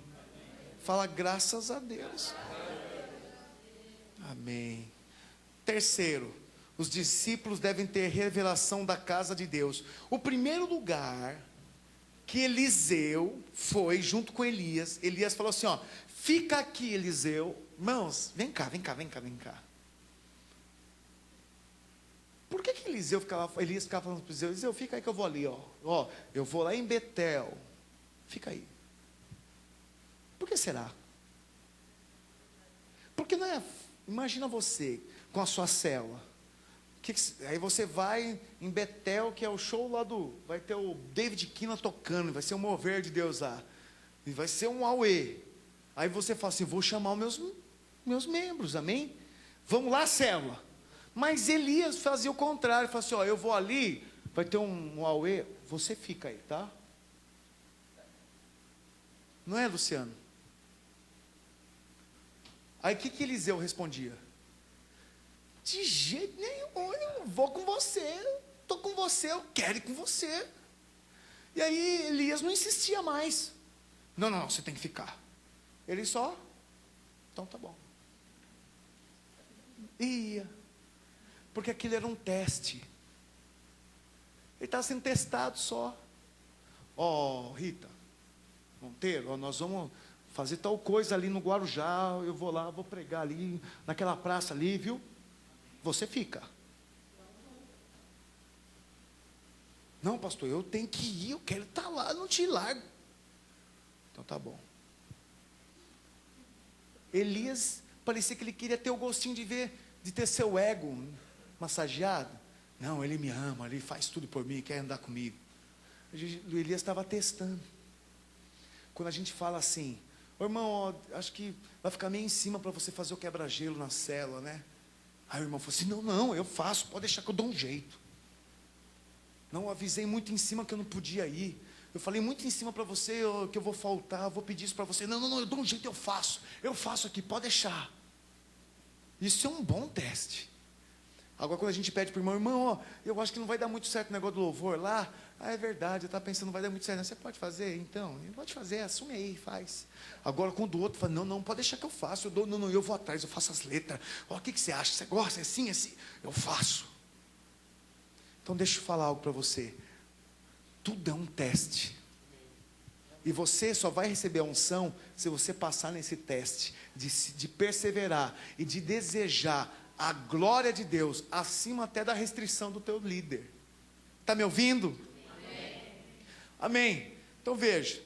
S1: Fala graças a Deus. Amém. Terceiro, os discípulos devem ter revelação da casa de Deus. O primeiro lugar que Eliseu foi junto com Elias, Elias falou assim, ó, fica aqui, Eliseu. Irmãos, vem cá. Por que Elias ficava falando para Eliseu, fica aí que eu vou ali, ó, eu vou lá em Betel, fica aí. Por que será? Porque não é, imagina você, com a sua célula, aí você vai em Betel, que é o show lá vai ter o David Kina tocando, vai ser um mover de Deus lá, e vai ser um auê, aí você fala assim, vou chamar os meus membros, amém? Vamos lá, célula. Mas Elias fazia o contrário, falou assim, ó, eu vou ali, vai ter um auê, você fica aí, tá? Não é, Luciano? Aí o que Eliseu respondia? De jeito nenhum, eu vou com você, estou com você, eu quero ir com você. E aí Elias não insistia mais. Não, você tem que ficar. Ele só, então tá bom. Ia. Porque aquilo era um teste. Ele estava sendo testado só. Rita Monteiro, nós vamos fazer tal coisa ali no Guarujá. Eu vou lá, vou pregar ali, naquela praça ali, viu? Você fica. Não, pastor, eu tenho que ir, eu quero estar lá, não te largo. Então tá bom. Elias parecia que ele queria ter o gostinho de ter seu ego massageado. Não, ele me ama, ele faz tudo por mim, quer andar comigo. O Elias estava testando. Quando a gente fala assim, irmão, acho que vai ficar meio em cima para você fazer o quebra-gelo na célula, né? Aí o irmão falou assim, não, eu faço, pode deixar que eu dou um jeito. Não, eu avisei muito em cima que eu não podia ir. Eu falei muito em cima para você que eu vou faltar, eu vou pedir isso para você. Não, eu dou um jeito, eu faço aqui, pode deixar. Isso é um bom teste. Agora quando a gente pede para o irmão, eu acho que não vai dar muito certo o negócio do louvor lá. É verdade, eu estava pensando, não vai dar muito certo. Você pode fazer? Então, pode fazer, assume aí, faz. Agora quando o outro fala, não, pode deixar que eu faço. Eu vou atrás, eu faço as letras. O que você acha? Você gosta? É assim? Eu faço. Então deixa eu falar algo para você. Tudo é um teste. E você só vai receber a unção se você passar nesse teste de perseverar e de desejar a glória de Deus acima até da restrição do teu líder. Está me ouvindo? Amém. Então veja.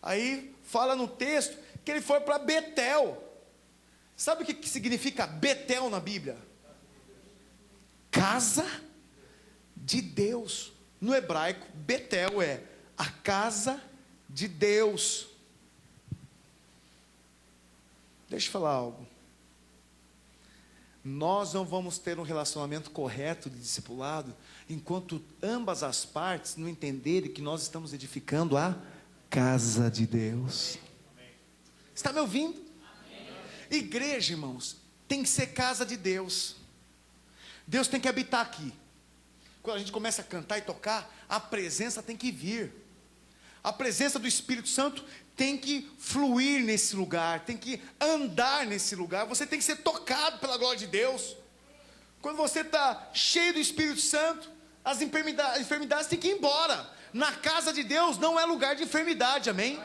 S1: Aí fala no texto que ele foi para Betel. Sabe o que significa Betel na Bíblia? Casa de Deus. No hebraico, Betel é a casa de Deus. Deixa eu falar algo. Nós não vamos ter um relacionamento correto de discipulado enquanto ambas as partes não entenderem que nós estamos edificando a casa de Deus. Está me ouvindo? Igreja, irmãos, tem que ser casa de Deus. Deus tem que habitar aqui. Quando a gente começa a cantar e tocar, a presença tem que vir. A presença do Espírito Santo tem que fluir nesse lugar, tem que andar nesse lugar. Você tem que ser tocado pela glória de Deus. Quando você está cheio do Espírito Santo, as enfermidades têm que ir embora. Na casa de Deus não é lugar de enfermidade, amém?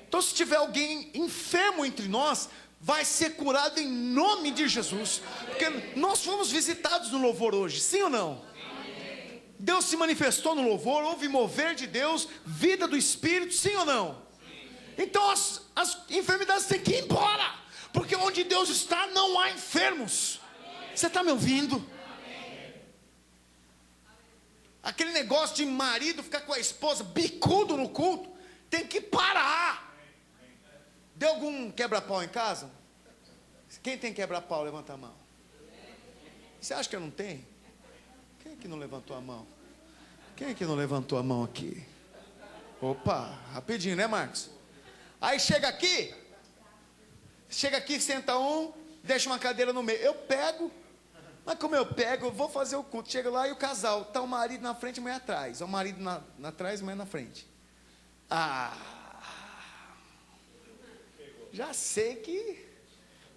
S1: Então se tiver alguém enfermo entre nós, vai ser curado em nome de Jesus. Porque nós fomos visitados no louvor hoje, sim ou não? Deus se manifestou no louvor, houve mover de Deus, vida do Espírito, sim ou não? Então as enfermidades têm que ir embora, porque onde Deus está não há enfermos. Você está me ouvindo? Aquele negócio de marido ficar com a esposa bicudo no culto, tem que parar. Deu algum quebra-pau em casa? Quem tem quebra-pau, levanta a mão. Você acha que eu não tenho? Quem é que não levantou a mão? Quem é que não levantou a mão aqui? Opa, rapidinho, né, Marcos? Aí chega aqui, senta um, deixa uma cadeira no meio. Eu pego, mas como eu pego, eu vou fazer o culto. Chega lá e o casal, está o marido na frente e a mulher atrás. O marido atrás e a mulher na frente. Já sei que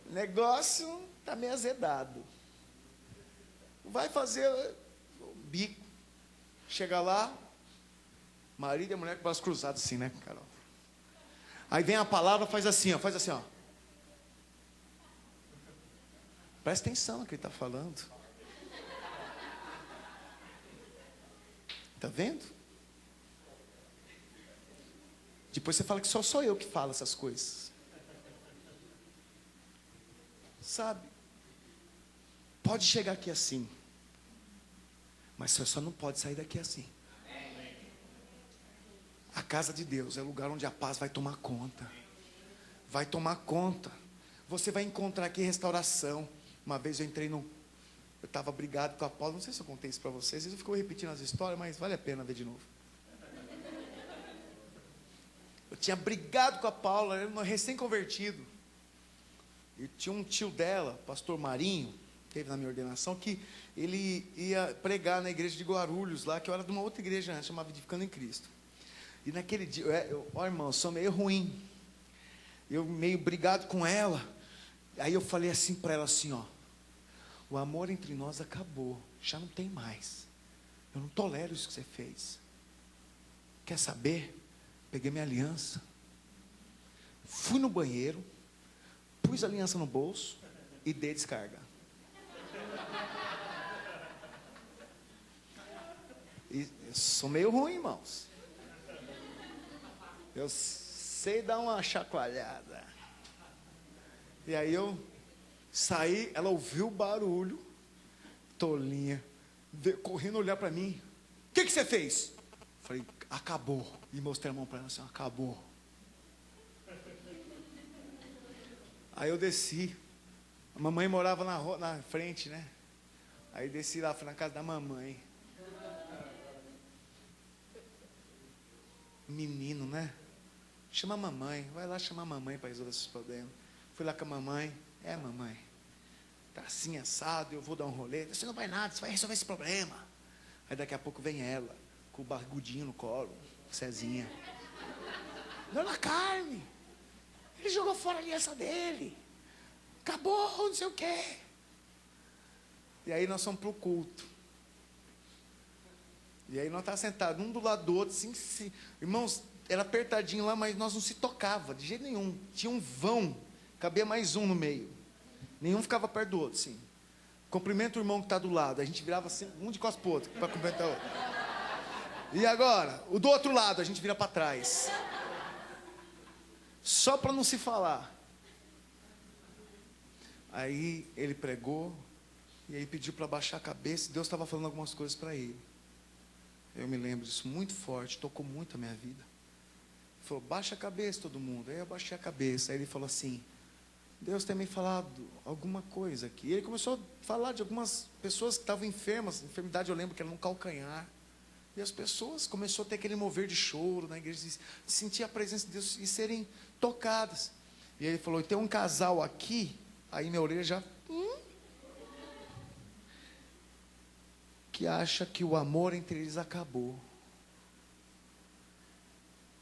S1: o negócio está meio azedado. Vai fazer o bico. Chega lá, marido e mulher com os cruzados assim, né, Carol? Aí vem a palavra, faz assim, ó. Presta atenção no que ele está falando. Está vendo? Depois você fala que só sou eu que falo essas coisas. Sabe? Pode chegar aqui assim, mas você só não pode sair daqui assim. A casa de Deus é o lugar onde a paz vai tomar conta. Vai tomar conta. Você vai encontrar aqui restauração. Uma vez eu estava brigado com a Paula. Não sei se eu contei isso para vocês. Às vezes eu fico repetindo as histórias, mas vale a pena ver de novo. Eu tinha brigado com a Paula, era um recém-convertido. E tinha um tio dela, pastor Marinho. teve na minha ordenação, que ele ia pregar na igreja de Guarulhos, lá, que eu era de uma outra igreja antes, chamava Edificando em Cristo. E naquele dia, ó irmão, eu sou meio ruim, eu meio brigado com ela. Aí eu falei assim para ela assim, ó: o amor entre nós acabou, já não tem mais. Eu não tolero isso que você fez. Quer saber? Peguei minha aliança, fui no banheiro, pus a aliança no bolso e dei descarga. E eu sou meio ruim, irmãos. Eu sei dar uma chacoalhada. E aí eu saí, ela ouviu o barulho, tolinha, veio correndo olhar para mim. O que você fez? Falei: acabou. E mostrei a mão para ela assim: acabou. Aí eu desci. A mamãe morava na frente, né? Aí desci lá, fui na casa da mamãe. Menino, né? Chama a mamãe, vai lá chamar a mamãe para resolver esses problemas. Fui lá com a mamãe: mamãe, tá assim assado, eu vou dar um rolê. Você não vai nada, você vai resolver esse problema. Aí daqui a pouco vem ela, com o barrigudinho no colo, Cezinha: Dona Carme, ele jogou fora a aliança dele, acabou, não sei o quê. E aí nós fomos para o culto. E aí nós estávamos sentados, um do lado do outro, assim, irmãos, era apertadinho lá, mas nós não se tocava, de jeito nenhum. Tinha um vão, cabia mais um no meio. Nenhum ficava perto do outro, assim. Cumprimenta o irmão que está do lado. A gente virava assim, um de costas para o outro, para cumprimentar o outro. E agora, o do outro lado, a gente vira para trás. Só para não se falar. Aí ele pregou, e aí pediu para baixar a cabeça, e Deus estava falando algumas coisas para ele. Eu me lembro disso muito forte, tocou muito a minha vida. Ele falou: baixa a cabeça todo mundo. Aí eu baixei a cabeça. Aí ele falou assim: Deus tem me falado alguma coisa aqui. E ele começou a falar de algumas pessoas que estavam enfermas. Enfermidade, eu lembro que era no calcanhar. E as pessoas começaram a ter aquele mover de choro na igreja, de sentir a presença de Deus e serem tocadas. E ele falou: tem um casal aqui. Aí minha orelha já... que acha que o amor entre eles acabou.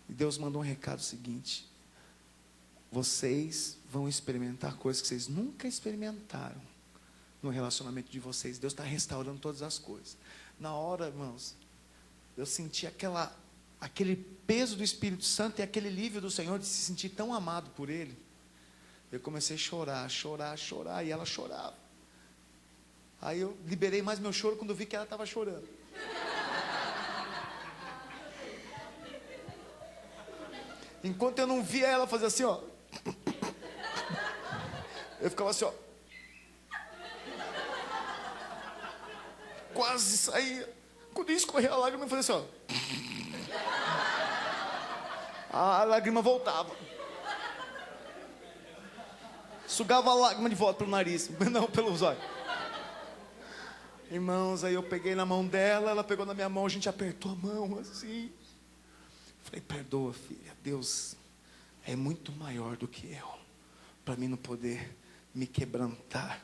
S1: E Deus mandou um recado seguinte: vocês vão experimentar coisas que vocês nunca experimentaram no relacionamento de vocês. Deus está restaurando todas as coisas. Na hora, irmãos, eu senti aquele peso do Espírito Santo e aquele alívio do Senhor de se sentir tão amado por Ele. Eu comecei a chorar, e ela chorava. Aí eu liberei mais meu choro quando eu vi que ela estava chorando. Enquanto eu não via ela fazer assim, ó, eu ficava assim, ó, quase saía. Quando ia escorrer a lágrima, eu fazia assim, ó, a lágrima voltava. Sugava a lágrima de volta pelo nariz, não pelos olhos. Irmãos, aí eu peguei na mão dela, ela pegou na minha mão, a gente apertou a mão assim. Falei: perdoa, filha, Deus é muito maior do que eu, para mim não poder me quebrantar.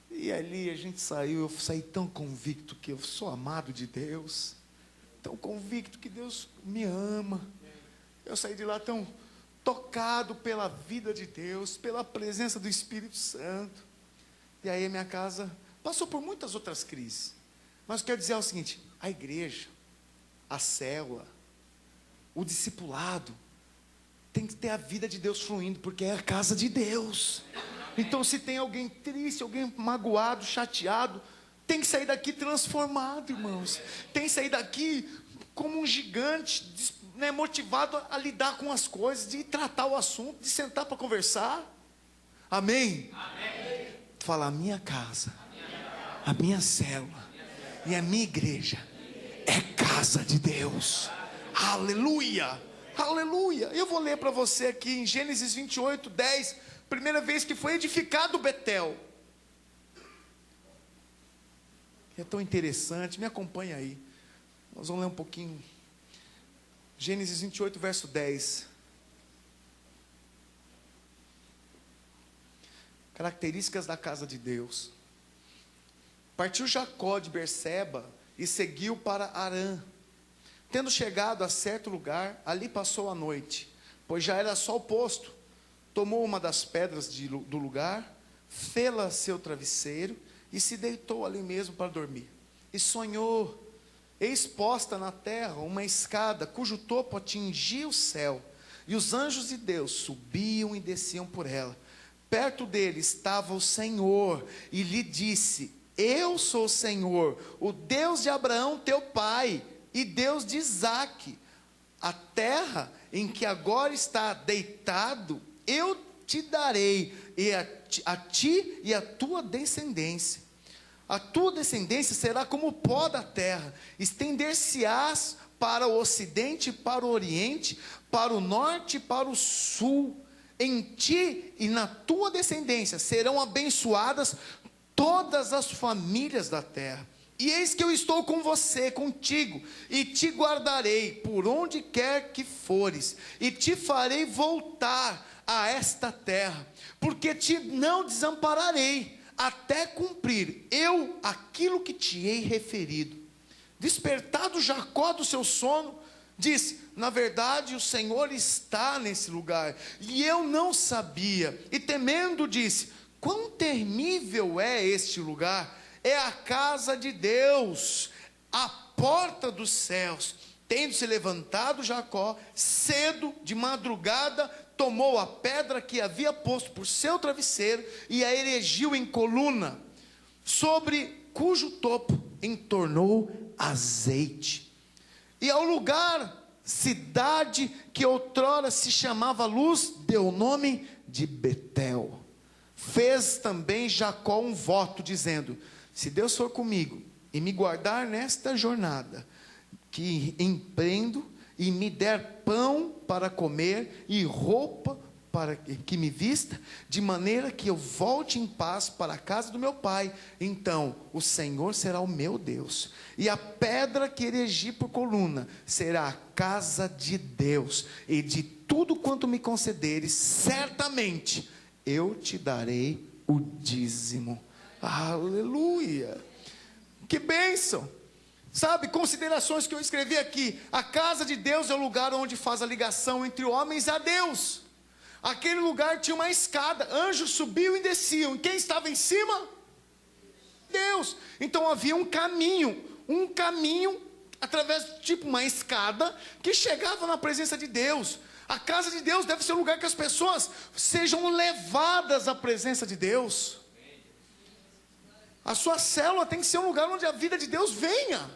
S1: E ali a gente saiu, eu saí tão convicto que eu sou amado de Deus, tão convicto que Deus me ama. Eu saí de lá tão tocado pela vida de Deus, pela presença do Espírito Santo. E aí a minha casa passou por muitas outras crises. Mas eu quero dizer o seguinte: a igreja, a célula, o discipulado, tem que ter a vida de Deus fluindo, porque é a casa de Deus. Então se tem alguém triste, alguém magoado, chateado, tem que sair daqui transformado, irmãos. Tem que sair daqui como um gigante, né, motivado a lidar com as coisas, de tratar o assunto, de sentar para conversar. Amém? Amém. Fala: a minha casa, a minha célula e a minha igreja é casa de Deus. Aleluia, aleluia. Eu vou ler para você aqui em Gênesis 28, 10, primeira vez que foi edificado Betel. É tão interessante, me acompanha aí. Nós vamos ler um pouquinho. Gênesis 28, verso 10. Características da casa de Deus. Partiu Jacó de Berseba e seguiu para Harã. Tendo chegado a certo lugar, ali passou a noite, pois já era sol posto. Tomou uma das pedras do lugar, fê-la seu travesseiro e se deitou ali mesmo para dormir. E sonhou, eis posta na terra uma escada, cujo topo atingia o céu, e os anjos de Deus subiam e desciam por ela. Perto dele estava o Senhor, e lhe disse: eu sou o Senhor, o Deus de Abraão teu pai, e Deus de Isaque. A terra em que agora está deitado, eu te darei, e a ti e a tua descendência. A tua descendência será como o pó da terra, estender-se-ás para o ocidente e para o oriente, para o norte e para o sul. Em ti e na tua descendência serão abençoadas todas as famílias da terra. E eis que eu estou com você, contigo, e te guardarei por onde quer que fores, e te farei voltar a esta terra, porque te não desampararei, até cumprir eu aquilo que te hei referido. Despertado Jacó do seu sono, disse: na verdade o Senhor está nesse lugar, e eu não sabia. E temendo disse: quão temível é este lugar! É a casa de Deus, a porta dos céus. Tendo-se levantado Jacó, cedo, de madrugada, tomou a pedra que havia posto por seu travesseiro, e a erigiu em coluna, sobre cujo topo entornou azeite. E ao lugar, cidade que outrora se chamava Luz, deu o nome de Betel. Fez também Jacó um voto, dizendo: se Deus for comigo e me guardar nesta jornada que empreendo, e me der pão para comer e roupa para que me vista, de maneira que eu volte em paz para a casa do meu pai, então o Senhor será o meu Deus, e a pedra que erigi por coluna será a casa de Deus, e de tudo quanto me concederes, certamente eu te darei o dízimo. Aleluia! Que bênção! Sabe, considerações que eu escrevi aqui. A casa de Deus é o lugar onde faz a ligação entre homens a Deus. Aquele lugar tinha uma escada, anjos subiam e desciam, e quem estava em cima? Deus. Então havia um caminho através de tipo uma escada, que chegava na presença de Deus. A casa de Deus deve ser um lugar que as pessoas sejam levadas à presença de Deus. A sua célula tem que ser um lugar onde a vida de Deus venha,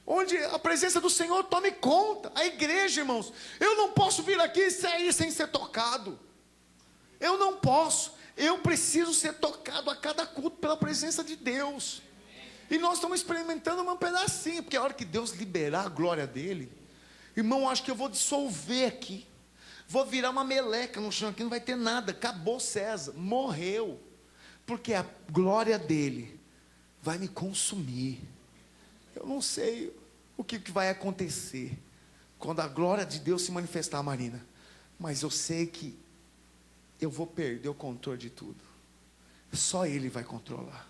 S1: onde a presença do Senhor tome conta. A igreja, irmãos, eu não posso vir aqui e sair sem ser tocado. Eu não posso. Eu preciso ser tocado a cada culto pela presença de Deus. E nós estamos experimentando um pedacinho, porque a hora que Deus liberar a glória dele, irmão, acho que eu vou dissolver aqui, vou virar uma meleca no chão aqui, não vai ter nada. Acabou César, morreu, porque a glória dele vai me consumir. Eu não sei o que vai acontecer quando a glória de Deus se manifestar, Marina, mas eu sei que eu vou perder o controle de tudo. Só Ele vai controlar,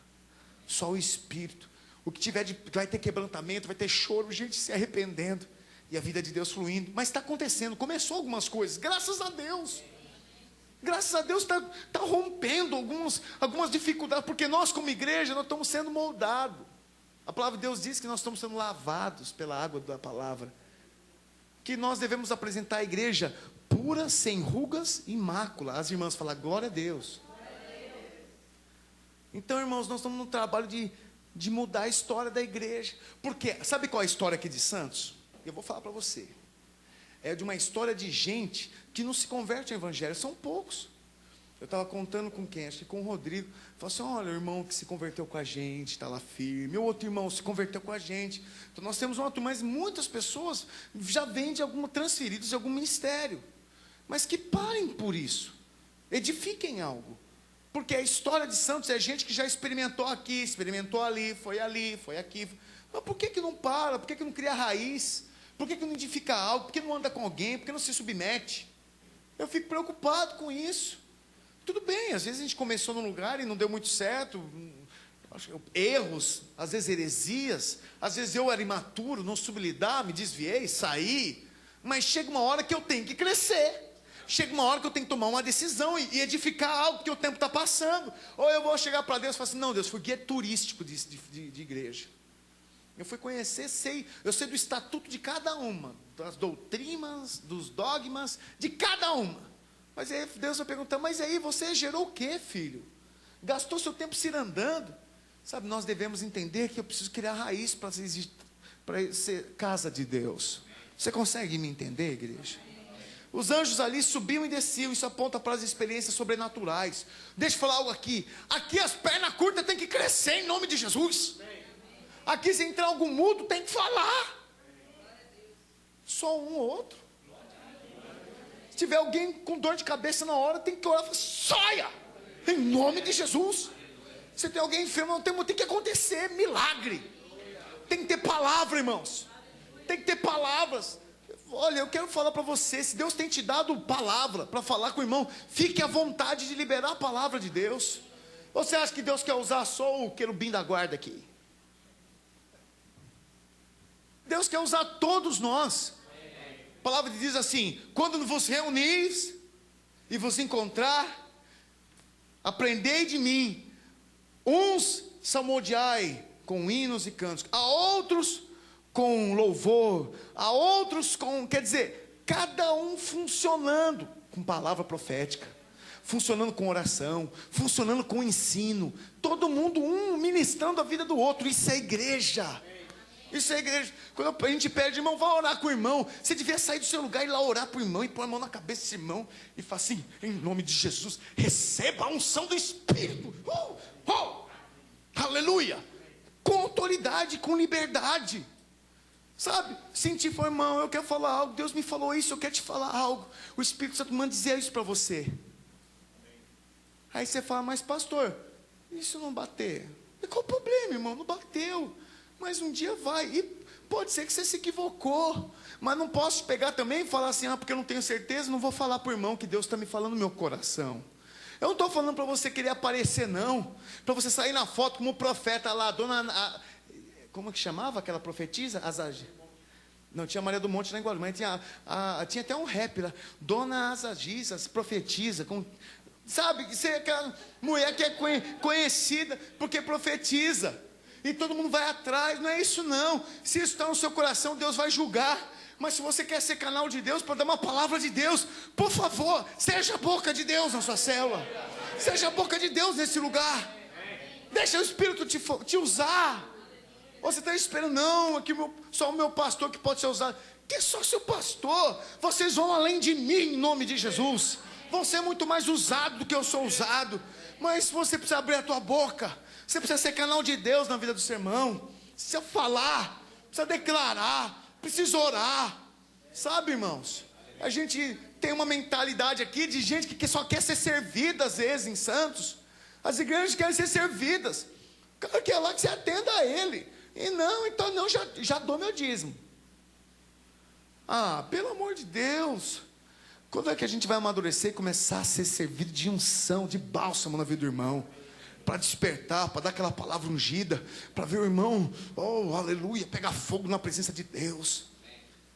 S1: só o Espírito. O que tiver vai ter quebrantamento, vai ter choro, gente se arrependendo, e a vida de Deus fluindo. Mas está acontecendo, começou algumas coisas, graças a Deus. Graças a Deus está rompendo algumas dificuldades, porque nós como igreja, nós estamos sendo moldados. A palavra de Deus diz que nós estamos sendo lavados pela água da palavra, que nós devemos apresentar a igreja pura, sem rugas e mácula. As irmãs falam, glória a Deus. Então, irmãos, nós estamos no trabalho de mudar a história da igreja. Porque, sabe qual é a história aqui de Santos? Eu vou falar para você. É de uma história de gente que não se converte ao evangelho, são poucos. Eu estava contando com quem? Acho que com o Rodrigo. Falou assim, olha, o irmão que se converteu com a gente, está lá firme. Meu outro irmão se converteu com a gente. Então nós temos uma turma, mas muitas pessoas já vêm transferidas de algum ministério. Mas que parem por isso. Edifiquem algo. Porque a história de Santos é gente que já experimentou aqui, experimentou ali, foi aqui. Mas por que não para? Por que não cria raiz? Por que não edifica algo? Por que não anda com alguém? Por que não se submete? Eu fico preocupado com isso. Tudo bem, às vezes a gente começou num lugar e não deu muito certo, erros, às vezes heresias, às vezes eu era imaturo, não soube lidar, me desviei, saí, mas chega uma hora que eu tenho que crescer, chega uma hora que eu tenho que tomar uma decisão e edificar algo que o tempo está passando. Ou eu vou chegar para Deus e falar assim: não, Deus, fui guia turístico de igreja, eu fui conhecer, eu sei do estatuto de cada uma, das doutrinas, dos dogmas, de cada uma. Mas aí Deus vai perguntar: mas aí você gerou o que, filho? Gastou seu tempo cirandando? Sabe, nós devemos entender que eu preciso criar raiz para ser casa de Deus. Você consegue me entender, igreja? Os anjos ali subiam e desciam, isso aponta para as experiências sobrenaturais. Deixa eu falar algo aqui. Aqui as pernas curtas têm que crescer em nome de Jesus. Aqui se entrar algum mudo tem que falar. Só um ou outro. Se tiver alguém com dor de cabeça na hora, tem que orar e falar: saia, em nome de Jesus. Se tem alguém enfermo, tem que acontecer milagre. Tem que ter palavra, irmãos. Tem que ter palavras. Olha, eu quero falar para você: se Deus tem te dado palavra para falar com o irmão, fique à vontade de liberar a palavra de Deus. Você acha que Deus quer usar só o querubim da guarda aqui? Deus quer usar todos nós. A palavra diz assim: quando vos reunis e vos encontrar, aprendei de mim. Uns salmodiai com hinos e cantos, a outros com louvor, a outros com, quer dizer, cada um funcionando com palavra profética, funcionando com oração, funcionando com ensino, todo mundo um ministrando a vida do outro. Isso é igreja. Isso é igreja. Quando a gente pede: irmão, vá orar com o irmão, você devia sair do seu lugar e ir lá orar para o irmão, e pôr a mão na cabeça desse irmão e falar assim: em nome de Jesus, receba a unção do Espírito. Aleluia. Com autoridade, com liberdade. Sabe, sentir, foi: irmão, eu quero falar algo, Deus me falou isso, eu quero te falar algo, o Espírito Santo manda dizer isso para você. Aí você fala: mas pastor, isso não bater, qual o problema, irmão? Não bateu, mas um dia vai, e pode ser que você se equivocou, mas não posso pegar também e falar assim: porque eu não tenho certeza, não vou falar para o irmão que Deus está me falando no meu coração. Eu não estou falando para você querer aparecer, não, para você sair na foto como profeta lá, como que chamava aquela profetisa? Não, tinha Maria do Monte lá em Guarulhos, mas tinha até um rap lá: Dona Azagisa, profetiza, sabe, você é aquela mulher que é conhecida porque profetiza, e todo mundo vai atrás. Não é isso não. Se isso está no seu coração, Deus vai julgar. Mas se você quer ser canal de Deus, para dar uma palavra de Deus, por favor, seja a boca de Deus na sua célula, seja a boca de Deus nesse lugar, deixa o Espírito te usar. Você está esperando: não, aqui só o meu pastor que pode ser usado. Que só seu pastor? Vocês vão além de mim em nome de Jesus, vão ser muito mais usados do que eu sou usado. Mas você precisa abrir a tua boca, você precisa ser canal de Deus na vida do seu irmão, precisa falar, precisa declarar, precisa orar. Sabe, irmãos, a gente tem uma mentalidade aqui de gente que só quer ser servida. Às vezes em Santos, as igrejas querem ser servidas, o cara quer lá que você atenda a ele, e não, então não, já dou meu dízimo. Pelo amor de Deus, quando é que a gente vai amadurecer e começar a ser servido de unção, de bálsamo na vida do irmão, para despertar, para dar aquela palavra ungida, para ver o irmão, aleluia, pegar fogo na presença de Deus?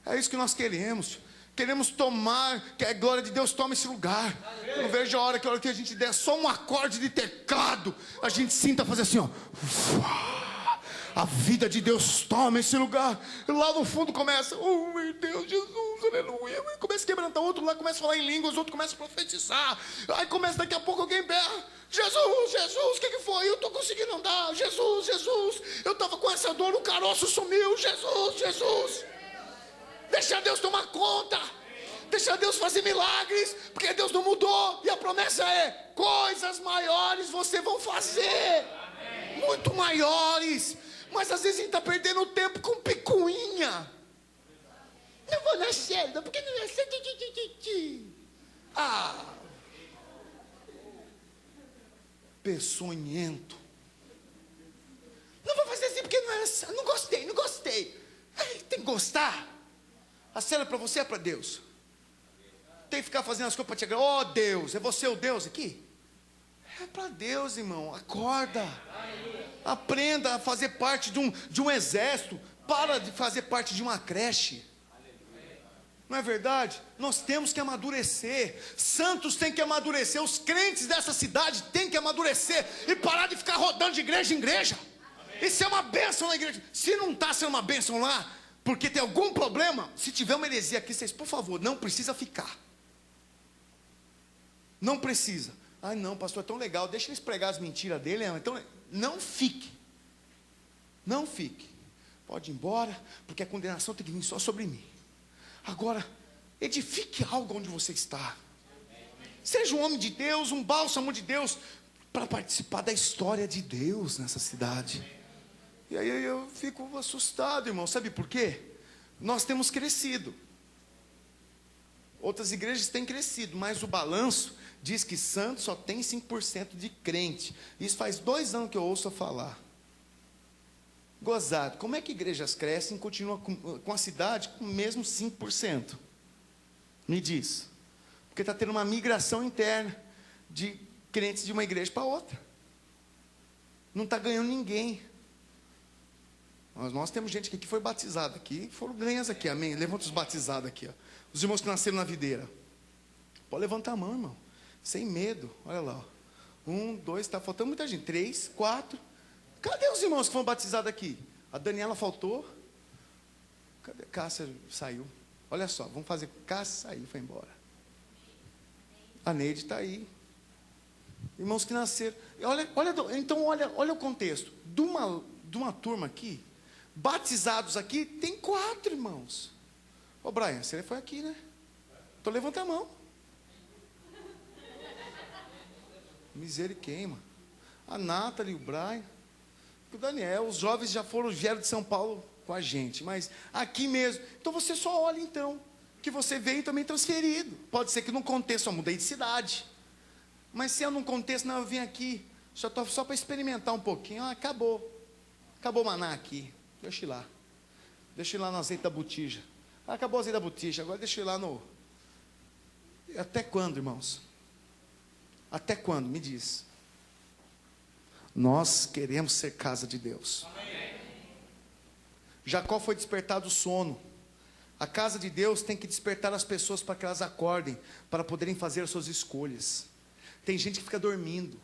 S1: É isso que nós queremos. Queremos tomar, que a glória de Deus tome esse lugar. Eu não vejo a hora que a gente der só um acorde de teclado, a gente sinta fazer assim, a vida de Deus toma esse lugar. E lá no fundo começa: oh meu Deus, Jesus, aleluia. Começa a quebrantar, outro lá começa a falar em línguas, outro começa a profetizar. Aí começa, daqui a pouco alguém berra: Jesus, Jesus, o que foi? Eu estou conseguindo andar. Jesus, Jesus, eu estava com essa dor, o caroço sumiu. Jesus, Jesus. Deixa Deus tomar conta, deixa Deus fazer milagres, porque Deus não mudou, e a promessa é: coisas maiores você vão fazer, muito maiores. Mas às vezes a gente está perdendo tempo com picuinha. Não vou na célula, porque não é célula. Peçonhento. Não vou fazer assim porque não é. Não gostei. Tem que gostar. A célula é para você, é para Deus. Tem que ficar fazendo as coisas para te agradar. Deus, é você o Deus aqui? É para Deus, irmão. Acorda. Aprenda a fazer parte de um exército. Para de fazer parte de uma creche. Não é verdade? Nós temos que amadurecer. Santos têm que amadurecer. Os crentes dessa cidade têm que amadurecer e parar de ficar rodando de igreja em igreja. Isso é uma bênção na igreja. Se não está sendo uma bênção lá, porque tem algum problema, se tiver uma heresia aqui, vocês, por favor, não precisa ficar. Não precisa. Ai não, pastor, é tão legal, deixa eles pregar as mentiras dele. Então, não fique. Não fique. Pode ir embora, porque a condenação tem que vir só sobre mim. Agora, edifique algo onde você está. Seja um homem de Deus, um bálsamo de Deus, para participar da história de Deus nessa cidade. E aí eu fico assustado, irmão. Sabe por quê? Nós temos crescido. Outras igrejas têm crescido, mas o balanço diz que Santos só tem 5% de crente. Isso faz 2 anos que eu ouço falar. Gozado, como é que igrejas crescem e continuam com a cidade com o mesmo 5%? Me diz. Porque está tendo uma migração interna de crentes de uma igreja para outra. Não está ganhando ninguém. Nós temos gente que foi batizada aqui, foram ganhas aqui, amém? Levanta os batizados aqui, ó. Os irmãos que nasceram na videira. Pode levantar a mão, irmão. Sem medo, olha lá. 1, 2, está faltando muita gente. 3, 4. Cadê os irmãos que foram batizados aqui? A Daniela faltou. Cadê? Cássia saiu. Olha só, vamos fazer. Cássia saiu, foi embora. A Neide está aí. Irmãos que nasceram. Então olha o contexto. De uma turma aqui, batizados aqui, tem 4 irmãos. Ô Brian, você foi aqui, né? Então levanta a mão. Misericórdia. A Nathalie, o Brian, o Daniel, os jovens vieram de São Paulo com a gente, mas aqui mesmo. Então você só olha então, que você veio também transferido. Pode ser que num contexto eu mudei de cidade. Mas se eu num contexto, não, eu vim aqui, só para experimentar um pouquinho. Acabou o maná aqui. Deixa eu ir lá no azeite da botija. Acabou o azeite da botija, agora deixa eu ir lá no... Até quando, irmãos? Até quando? Me diz. Nós queremos ser casa de Deus. Amém. Jacó foi despertado do sono. A casa de Deus tem que despertar as pessoas para que elas acordem, para poderem fazer as suas escolhas. Tem gente que fica dormindo.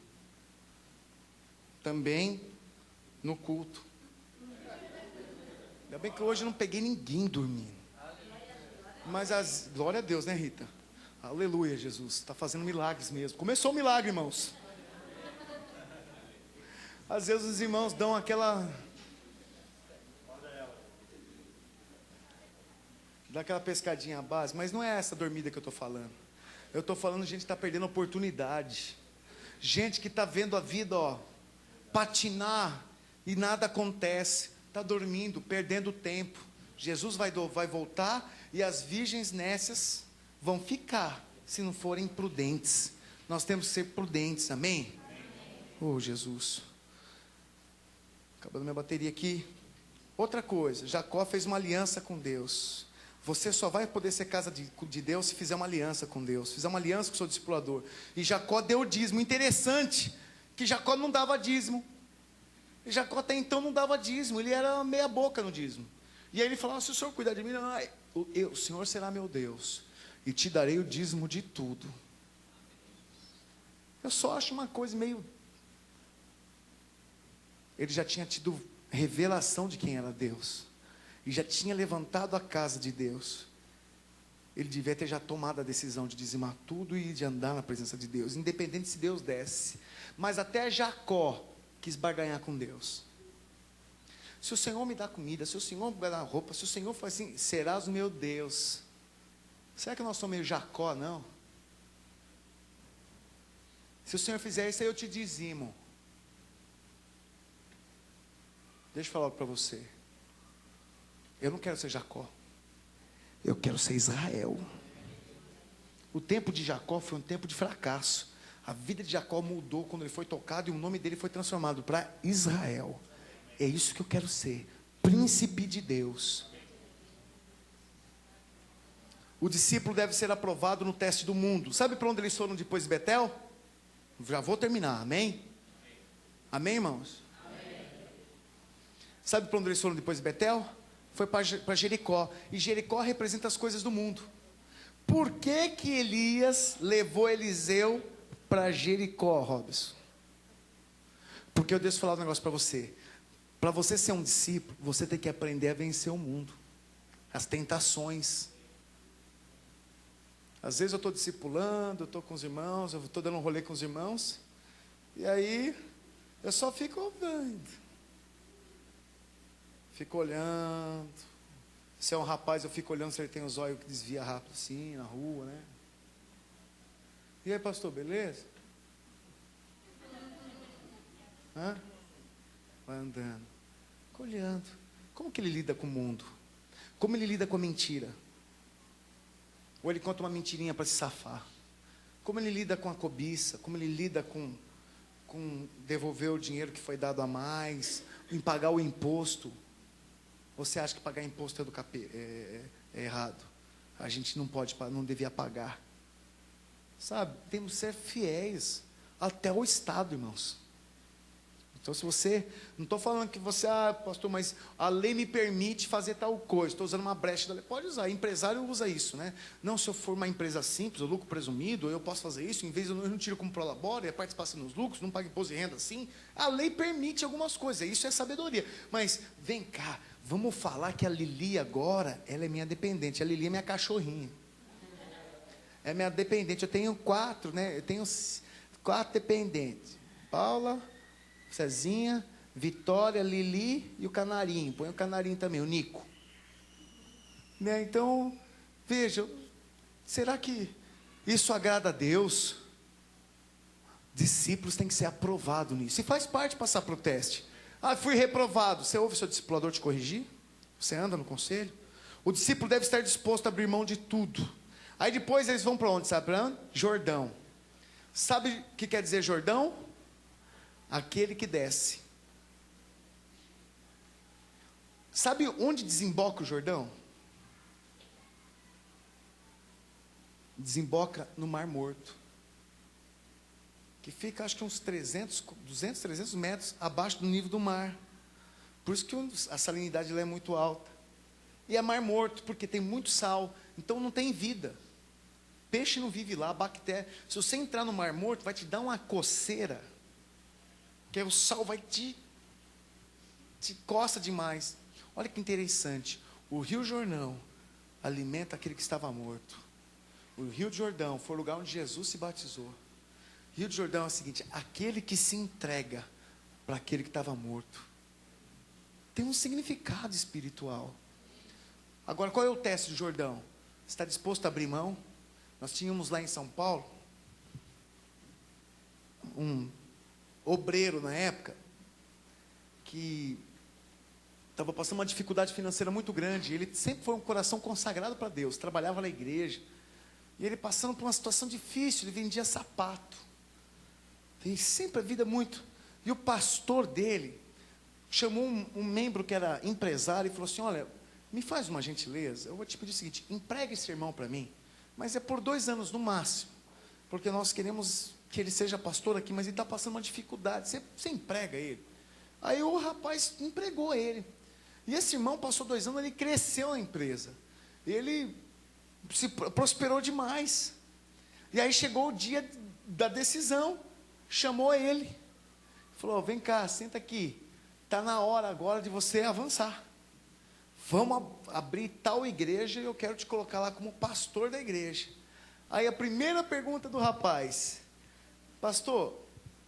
S1: Também no culto. Ainda bem que hoje eu não peguei ninguém dormindo. Mas glória a Deus, né, Rita? Aleluia, Jesus. Está fazendo milagres mesmo. Começou o milagre, irmãos. Às vezes os irmãos dão aquela pescadinha à base, mas não é essa dormida que eu estou falando. Eu estou falando de gente que está perdendo oportunidade. Gente que está vendo a vida, patinar e nada acontece. Está dormindo, perdendo tempo. Jesus vai voltar e as virgens nécias vão ficar, se não forem prudentes. Nós temos que ser prudentes, amém? Oh, Jesus. Acabando minha bateria aqui. Outra coisa, Jacó fez uma aliança com Deus. Você só vai poder ser casa de Deus se fizer uma aliança com Deus, fizer uma aliança com o seu discipulador. E Jacó deu o dízimo. Interessante que Jacó não dava dízimo. E Jacó até então não dava dízimo, ele era meia boca no dízimo. E aí ele falava: se o Senhor cuidar de mim, o Senhor será meu Deus, e te darei o dízimo de tudo. Eu só acho uma coisa meio... Ele já tinha tido revelação de quem era Deus, e já tinha levantado a casa de Deus. Ele devia ter já tomado a decisão de dizimar tudo e de andar na presença de Deus, independente se Deus desse. Mas até Jacó quis barganhar com Deus. Se o Senhor me dá comida, se o Senhor me dá roupa, se o Senhor for assim, serás o meu Deus. Será que nós somos meio Jacó, não? Se o Senhor fizer isso, aí eu te dizimo. Deixa eu falar para você. Eu não quero ser Jacó. Eu quero ser Israel. O tempo de Jacó foi um tempo de fracasso. A vida de Jacó mudou quando ele foi tocado e o nome dele foi transformado para Israel. É isso que eu quero ser. Príncipe de Deus. O discípulo deve ser aprovado no teste do mundo. Sabe para onde eles foram depois de Betel? Já vou terminar, amém? Amém, irmãos? Amém. Sabe para onde eles foram depois de Betel? Foi para Jericó. E Jericó representa as coisas do mundo. Por que que Elias levou Eliseu para Jericó, Robson? Porque eu deixo falar um negócio para você. Para você ser um discípulo, você tem que aprender a vencer o mundo, as tentações. Às vezes eu estou discipulando, eu estou com os irmãos, eu estou dando um rolê com os irmãos, e aí eu só fico ouvindo, fico olhando. Se é um rapaz, eu fico olhando se ele tem os olhos que desvia rápido assim, na rua, né? E aí, pastor, beleza? Hã? Vai andando, fico olhando. Como que ele lida com o mundo? Como ele lida com a mentira? Ou ele conta uma mentirinha para se safar? Como ele lida com a cobiça? Como ele lida com devolver o dinheiro que foi dado a mais? Em pagar o imposto? Você acha que pagar imposto é errado? A gente não pode, não devia pagar. Sabe? Temos que ser fiéis até o Estado, irmãos. Então, se você, não estou falando que você, pastor, mas a lei me permite fazer tal coisa, estou usando uma brecha da lei. Pode usar, empresário usa isso, né? Não, se eu for uma empresa simples, o lucro presumido, eu posso fazer isso, em vez de eu não tiro como prolabore, é participação nos lucros, não pago imposto de renda assim. A lei permite algumas coisas, isso é sabedoria. Mas, vem cá, vamos falar que a Lili agora, ela é minha dependente, a Lili é minha cachorrinha. É minha dependente, eu tenho 4, né? Eu tenho 4 dependentes. Paula, Cezinha, Vitória, Lili e o Canarinho. Põe o Canarinho também, o Nico. Né? Então, veja, será que isso agrada a Deus? Discípulos têm que ser aprovados nisso. E faz parte passar para o teste. Fui reprovado. Você ouve seu discipulador te corrigir? Você anda no conselho? O discípulo deve estar disposto a abrir mão de tudo. Aí depois eles vão para onde? Sabe para onde? Jordão. Sabe o que quer dizer Jordão? Aquele que desce. Sabe onde desemboca o Jordão? Desemboca no Mar Morto, que fica acho que uns 200, 300 metros abaixo do nível do mar. Por isso que a salinidade lá é muito alta. E é Mar Morto, porque tem muito sal, então não tem vida. Peixe não vive lá, bactéria. Se você entrar no Mar Morto, vai te dar uma coceira, que o sal vai te coça demais. Olha que interessante. O Rio Jordão alimenta aquele que estava morto. O Rio de Jordão foi o lugar onde Jesus se batizou. Rio de Jordão é o seguinte: aquele que se entrega para aquele que estava morto. Tem um significado espiritual. Agora, qual é o teste do Jordão? Você está disposto a abrir mão? Nós tínhamos lá em São Paulo um obreiro na época que estava passando uma dificuldade financeira muito grande. Ele sempre foi um coração consagrado para Deus, trabalhava na igreja, e ele passando por uma situação difícil. Ele vendia sapato, tem sempre a vida muito. E o pastor dele chamou um membro que era empresário e falou assim: olha, me faz uma gentileza, eu vou te pedir o seguinte, emprega esse irmão para mim, mas é por 2 anos no máximo, porque nós queremos que ele seja pastor aqui, mas ele está passando uma dificuldade. Você emprega ele. Aí o rapaz empregou ele. E esse irmão passou 2 anos, ele cresceu na empresa. Ele se prosperou demais. E aí chegou o dia da decisão. Chamou ele. Falou: vem cá, senta aqui. Está na hora agora de você avançar. Vamos abrir tal igreja e eu quero te colocar lá como pastor da igreja. Aí a primeira pergunta do rapaz: pastor,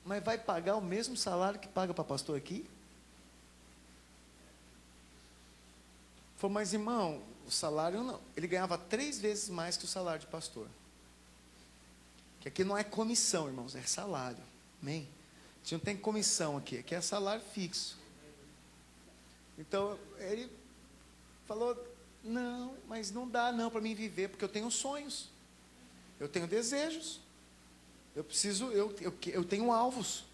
S1: mas vai pagar o mesmo salário que paga para pastor aqui? Falou: mas irmão, o salário não. Ele ganhava 3 vezes mais que o salário de pastor. Que aqui não é comissão, irmãos, é salário. Amém? A gente não tem comissão aqui, aqui é salário fixo. Então, ele falou: não, mas não dá não para mim viver, porque eu tenho sonhos, eu tenho desejos, eu preciso, eu tenho alvos,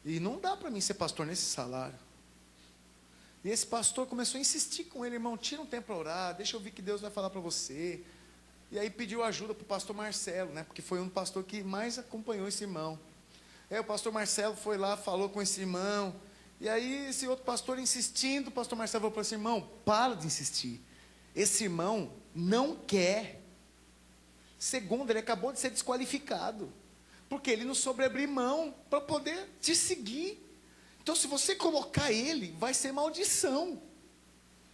S1: e não dá para mim ser pastor nesse salário. E esse pastor começou a insistir com ele: irmão, tira um tempo para orar, deixa eu ver que Deus vai falar para você. E aí pediu ajuda para o pastor Marcelo, né, porque foi um pastor que mais acompanhou esse irmão. Aí o pastor Marcelo foi lá, falou com esse irmão, E aí esse outro pastor insistindo, o pastor Marcelo falou para esse irmão, para de insistir. Esse irmão não quer. Segundo, ele acabou de ser desqualificado. Porque ele não soube abrir mão para poder te seguir. Então se você colocar ele, vai ser maldição.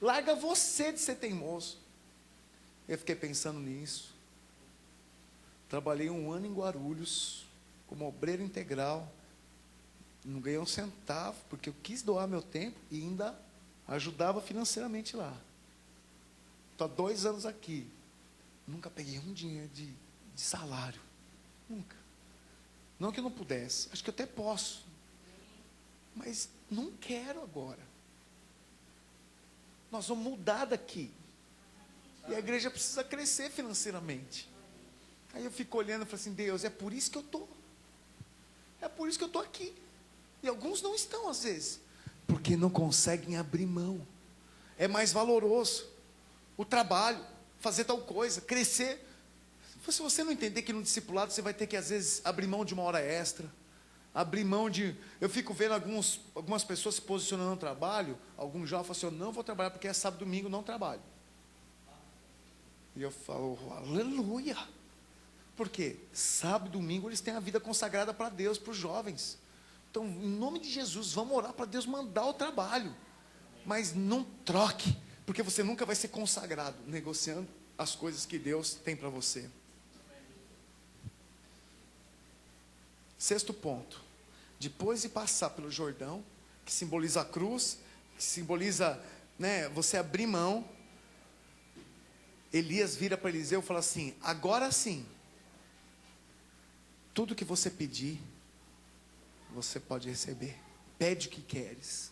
S1: Larga você de ser teimoso. Eu fiquei pensando nisso. Trabalhei 1 ano em Guarulhos, como obreiro integral. Não ganhei um centavo, porque eu quis doar meu tempo e ainda ajudava financeiramente lá. Estou há 2 anos aqui. Nunca peguei um dinheiro de salário. Nunca. Não que eu não pudesse, acho que eu até posso. Mas não quero agora. Nós vamos mudar daqui. E a igreja precisa crescer financeiramente. Aí eu fico olhando e falo assim, Deus, é por isso que eu estou. É por isso que eu estou aqui. E alguns não estão às vezes. Porque não conseguem abrir mão. É mais valoroso. O trabalho, fazer tal coisa, crescer. Se você não entender que no discipulado você vai ter que às vezes abrir mão de 1 hora extra. Abrir mão de... Eu fico vendo algumas pessoas se posicionando no trabalho. Alguns jovens falam assim, eu não vou trabalhar porque é sábado e domingo, não trabalho. E eu falo, aleluia. Por quê? Sábado e domingo eles têm a vida consagrada para Deus, para os jovens. Então, em nome de Jesus, vamos orar para Deus mandar o trabalho. Mas não troque, porque você nunca vai ser consagrado negociando as coisas que Deus tem para você. 6º ponto. Depois de passar pelo Jordão, que simboliza a cruz, que simboliza, você abrir mão, Elias vira para Eliseu e fala assim, agora sim, tudo que você pedir, você pode receber. Pede o que queres.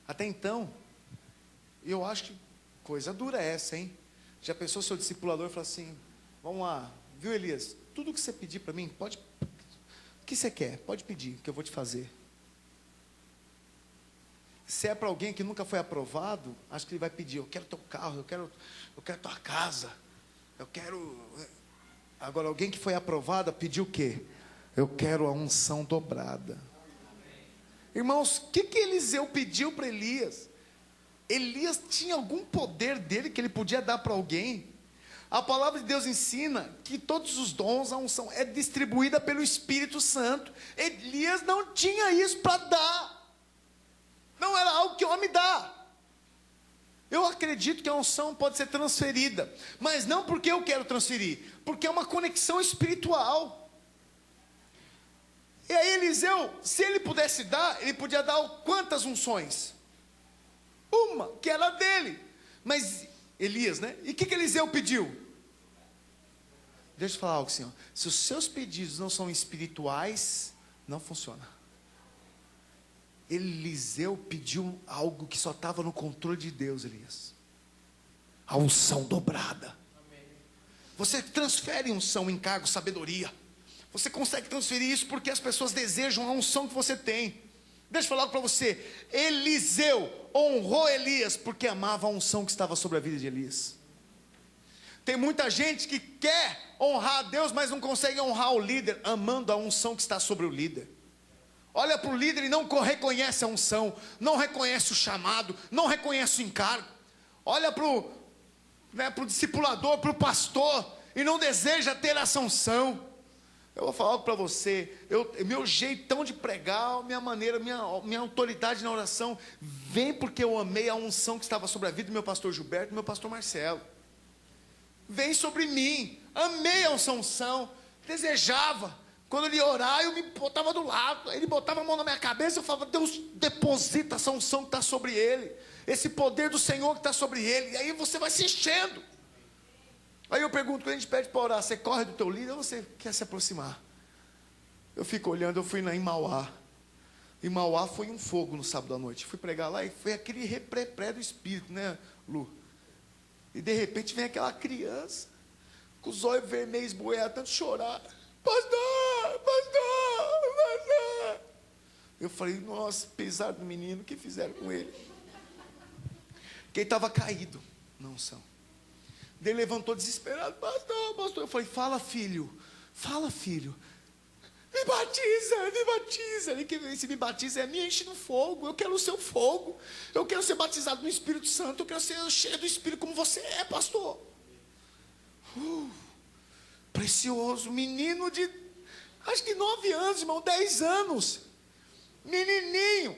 S1: Até então, eu acho que coisa dura essa, hein? Já pensou seu discipulador e fala assim, vamos lá, viu Elias? Tudo que você pedir para mim, pode... O que você quer? Pode pedir, que eu vou te fazer. Se é para alguém que nunca foi aprovado, acho que ele vai pedir, eu quero teu carro, eu quero tua casa, eu quero... Agora, alguém que foi aprovado, pediu o quê? Eu quero a unção dobrada. Irmãos, o que Eliseu pediu para Elias? Elias tinha algum poder dele que ele podia dar para alguém? A palavra de Deus ensina que todos os dons, a unção é distribuída pelo Espírito Santo. Elias não tinha isso para dar. Não era algo que o homem dá. Eu acredito que a unção pode ser transferida, mas não porque eu quero transferir, porque é uma conexão espiritual. E aí Eliseu, se ele pudesse dar, ele podia dar quantas unções? Uma, que era dele. Mas Elias, E o que Eliseu pediu? Deixa eu falar algo, Senhor. Se os seus pedidos não são espirituais, não funciona. Eliseu pediu algo que só estava no controle de Deus, Elias. A unção dobrada. Você transfere unção, encargo, sabedoria. Você consegue transferir isso porque as pessoas desejam a unção que você tem. Deixa eu falar algo para você. Eliseu honrou Elias porque amava a unção que estava sobre a vida de Elias. Tem muita gente que quer honrar a Deus, mas não consegue honrar o líder, amando a unção que está sobre o líder. Olha para o líder e não reconhece a unção, não reconhece o chamado, não reconhece o encargo. Olha para o discipulador, para o pastor, e não deseja ter essa unção. Eu vou falar algo para você, meu jeitão de pregar, minha maneira, minha autoridade na oração, vem porque eu amei a unção que estava sobre a vida do meu pastor Gilberto e do meu pastor Marcelo. Vem sobre mim, amei a unção, desejava. Quando ele ia orar, eu me botava do lado, ele botava a mão na minha cabeça, eu falava, Deus, deposita essa unção que está sobre ele, esse poder do Senhor que está sobre ele, e aí você vai se enchendo. Aí eu pergunto, quando a gente pede para orar, você corre do teu líder ou você quer se aproximar? Eu fico olhando, eu fui lá em Mauá. Em Mauá foi um fogo no sábado à noite. Fui pregar lá e foi aquele repré do Espírito, Lu? E de repente vem aquela criança, com os olhos vermelhos, boiando, tanto chorar. Pastor. Eu falei, nossa, pesaram no menino, o que fizeram com ele? Porque ele estava caído na unção. Ele levantou desesperado, pastor. Eu falei, fala filho. Me batiza, me batiza. Ele quer ver se me batiza, me enche no fogo. Eu quero o seu fogo. Eu quero ser batizado no Espírito Santo. Eu quero ser cheio do Espírito como você é, pastor. Precioso, menino de, acho que 9 anos, irmão, 10 anos. Menininho,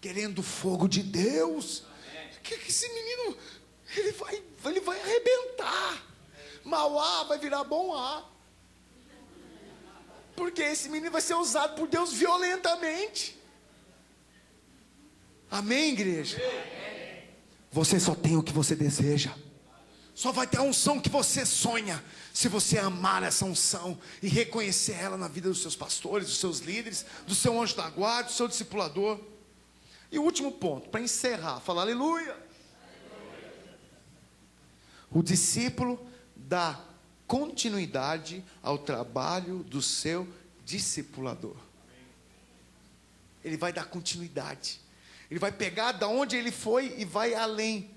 S1: querendo o fogo de Deus. Que esse menino, ele vai arrebentar. Mau A vai virar bom A. Porque esse menino vai ser usado por Deus violentamente. Amém, igreja? Você só tem o que você deseja. Só vai ter a unção que você sonha, se você amar essa unção e reconhecer ela na vida dos seus pastores, dos seus líderes, do seu anjo da guarda, do seu discipulador. E o último ponto, para encerrar, fala aleluia. O discípulo dá continuidade ao trabalho do seu discipulador. Ele vai dar continuidade. Ele vai pegar da onde ele foi e vai além.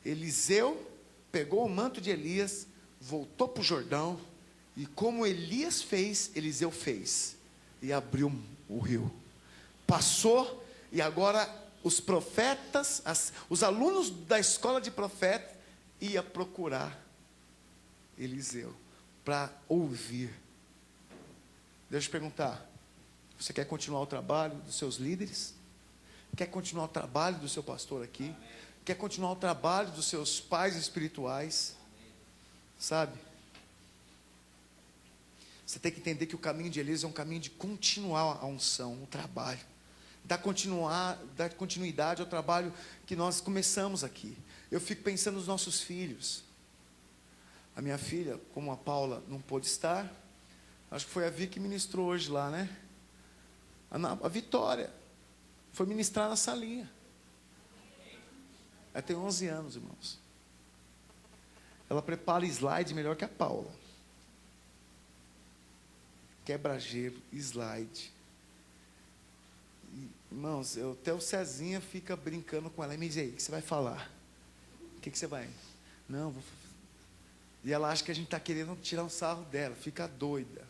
S1: Eliseu pegou o manto de Elias, voltou para o Jordão, e como Elias fez, Eliseu fez, e abriu o rio. Passou, e agora os profetas, os alunos da escola de profetas, iam procurar Eliseu, para ouvir. Deixa eu te perguntar, você quer continuar o trabalho dos seus líderes? Quer continuar o trabalho do seu pastor aqui? Quer continuar o trabalho dos seus pais espirituais? Sabe? Você tem que entender que o caminho de Elias é um caminho de continuar a unção, o trabalho. Dar continuidade ao trabalho que nós começamos aqui. Eu fico pensando nos nossos filhos. A minha filha, como a Paula não pôde estar, acho que foi a Vi que ministrou hoje lá, né? A Vitória foi ministrar na salinha. Ela tem 11 anos, irmãos. Ela prepara slide melhor que a Paula. Quebra-gelo, slide. E, irmãos, até o Cezinha fica brincando com ela. E me diz aí, o que você vai falar? O que você vai? Não, vou. E ela acha que a gente está querendo tirar um sarro dela. Fica doida.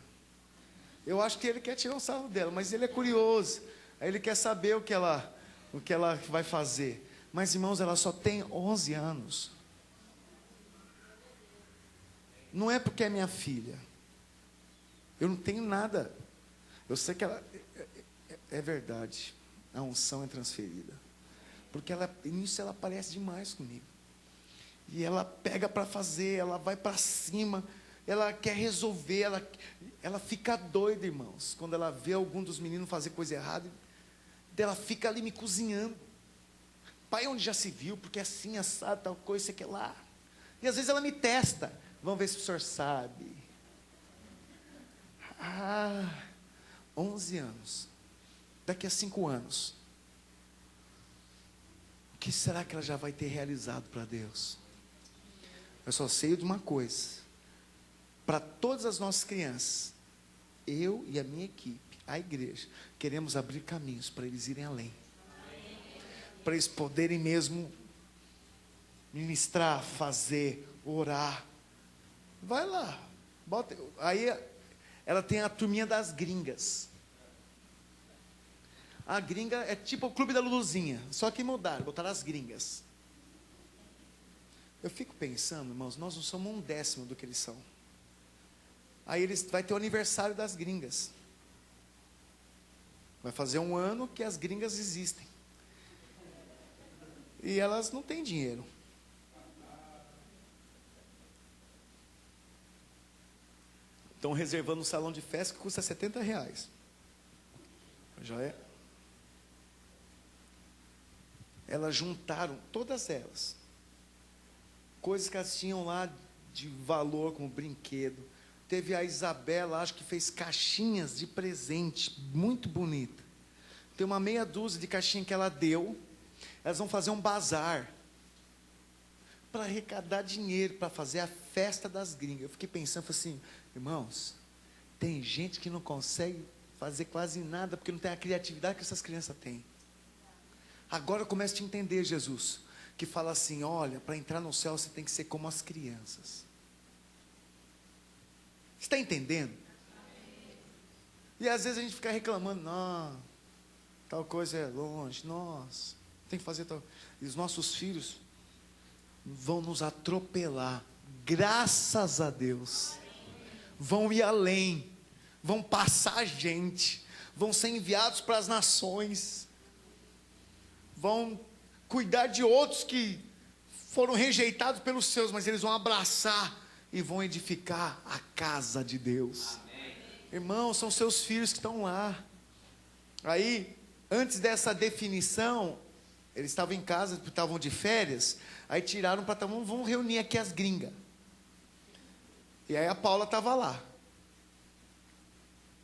S1: Eu acho que ele quer tirar um sarro dela, mas ele é curioso. Aí ele quer saber o que ela vai fazer. Mas, irmãos, ela só tem 11 anos. Não é porque é minha filha. Eu não tenho nada. Eu sei que ela é verdade. A unção é transferida. Porque nisso ela parece demais comigo. E ela pega para fazer, ela vai para cima, ela quer resolver, ela fica doida, irmãos. Quando ela vê algum dos meninos fazer coisa errada, ela fica ali me cozinhando. Pai, onde já se viu, porque assim, assado, tal coisa, isso aqui lá. E às vezes ela me testa. Vamos ver se o senhor sabe. 11 anos. Daqui a 5 anos. O que será que ela já vai ter realizado para Deus? Eu só sei de uma coisa. Para todas as nossas crianças, eu e a minha equipe, a igreja, queremos abrir caminhos para eles irem além. Para eles poderem mesmo ministrar, fazer, orar. Vai lá. Aí ela tem a turminha das gringas. A gringa é tipo o clube da Luluzinha, só que mudaram, botaram as gringas. Eu fico pensando, irmãos, nós não somos 1/10 do que eles são. Aí vai ter o aniversário das gringas. Vai fazer 1 ano que as gringas existem. E elas não têm dinheiro. Estão reservando um salão de festa que custa R$70. Já é. Elas juntaram, todas elas, coisas que elas tinham lá de valor, como brinquedo. Teve a Isabela, acho que fez caixinhas de presente, muito bonita. Tem uma meia dúzia de caixinhas que ela deu. Elas vão fazer um bazar para arrecadar dinheiro, para fazer a festa das gringas. Eu fiquei pensando, assim, irmãos, tem gente que não consegue fazer quase nada, porque não tem a criatividade que essas crianças têm. Agora eu começo a te entender, Jesus, que fala assim, olha, para entrar no céu você tem que ser como as crianças. Você está entendendo? E às vezes a gente fica reclamando, não, tal coisa é longe, nossa, tem que fazer tal. E os nossos filhos vão nos atropelar, graças a Deus. Vão ir além, vão passar a gente, vão ser enviados para as nações, vão cuidar de outros que foram rejeitados pelos seus, mas eles vão abraçar e vão edificar a casa de Deus. Amém. Irmãos, são seus filhos que estão lá. Aí, antes dessa definição, eles estavam em casa, estavam de férias, aí tiraram para, vamos reunir aqui as gringas. E aí a Paula estava lá.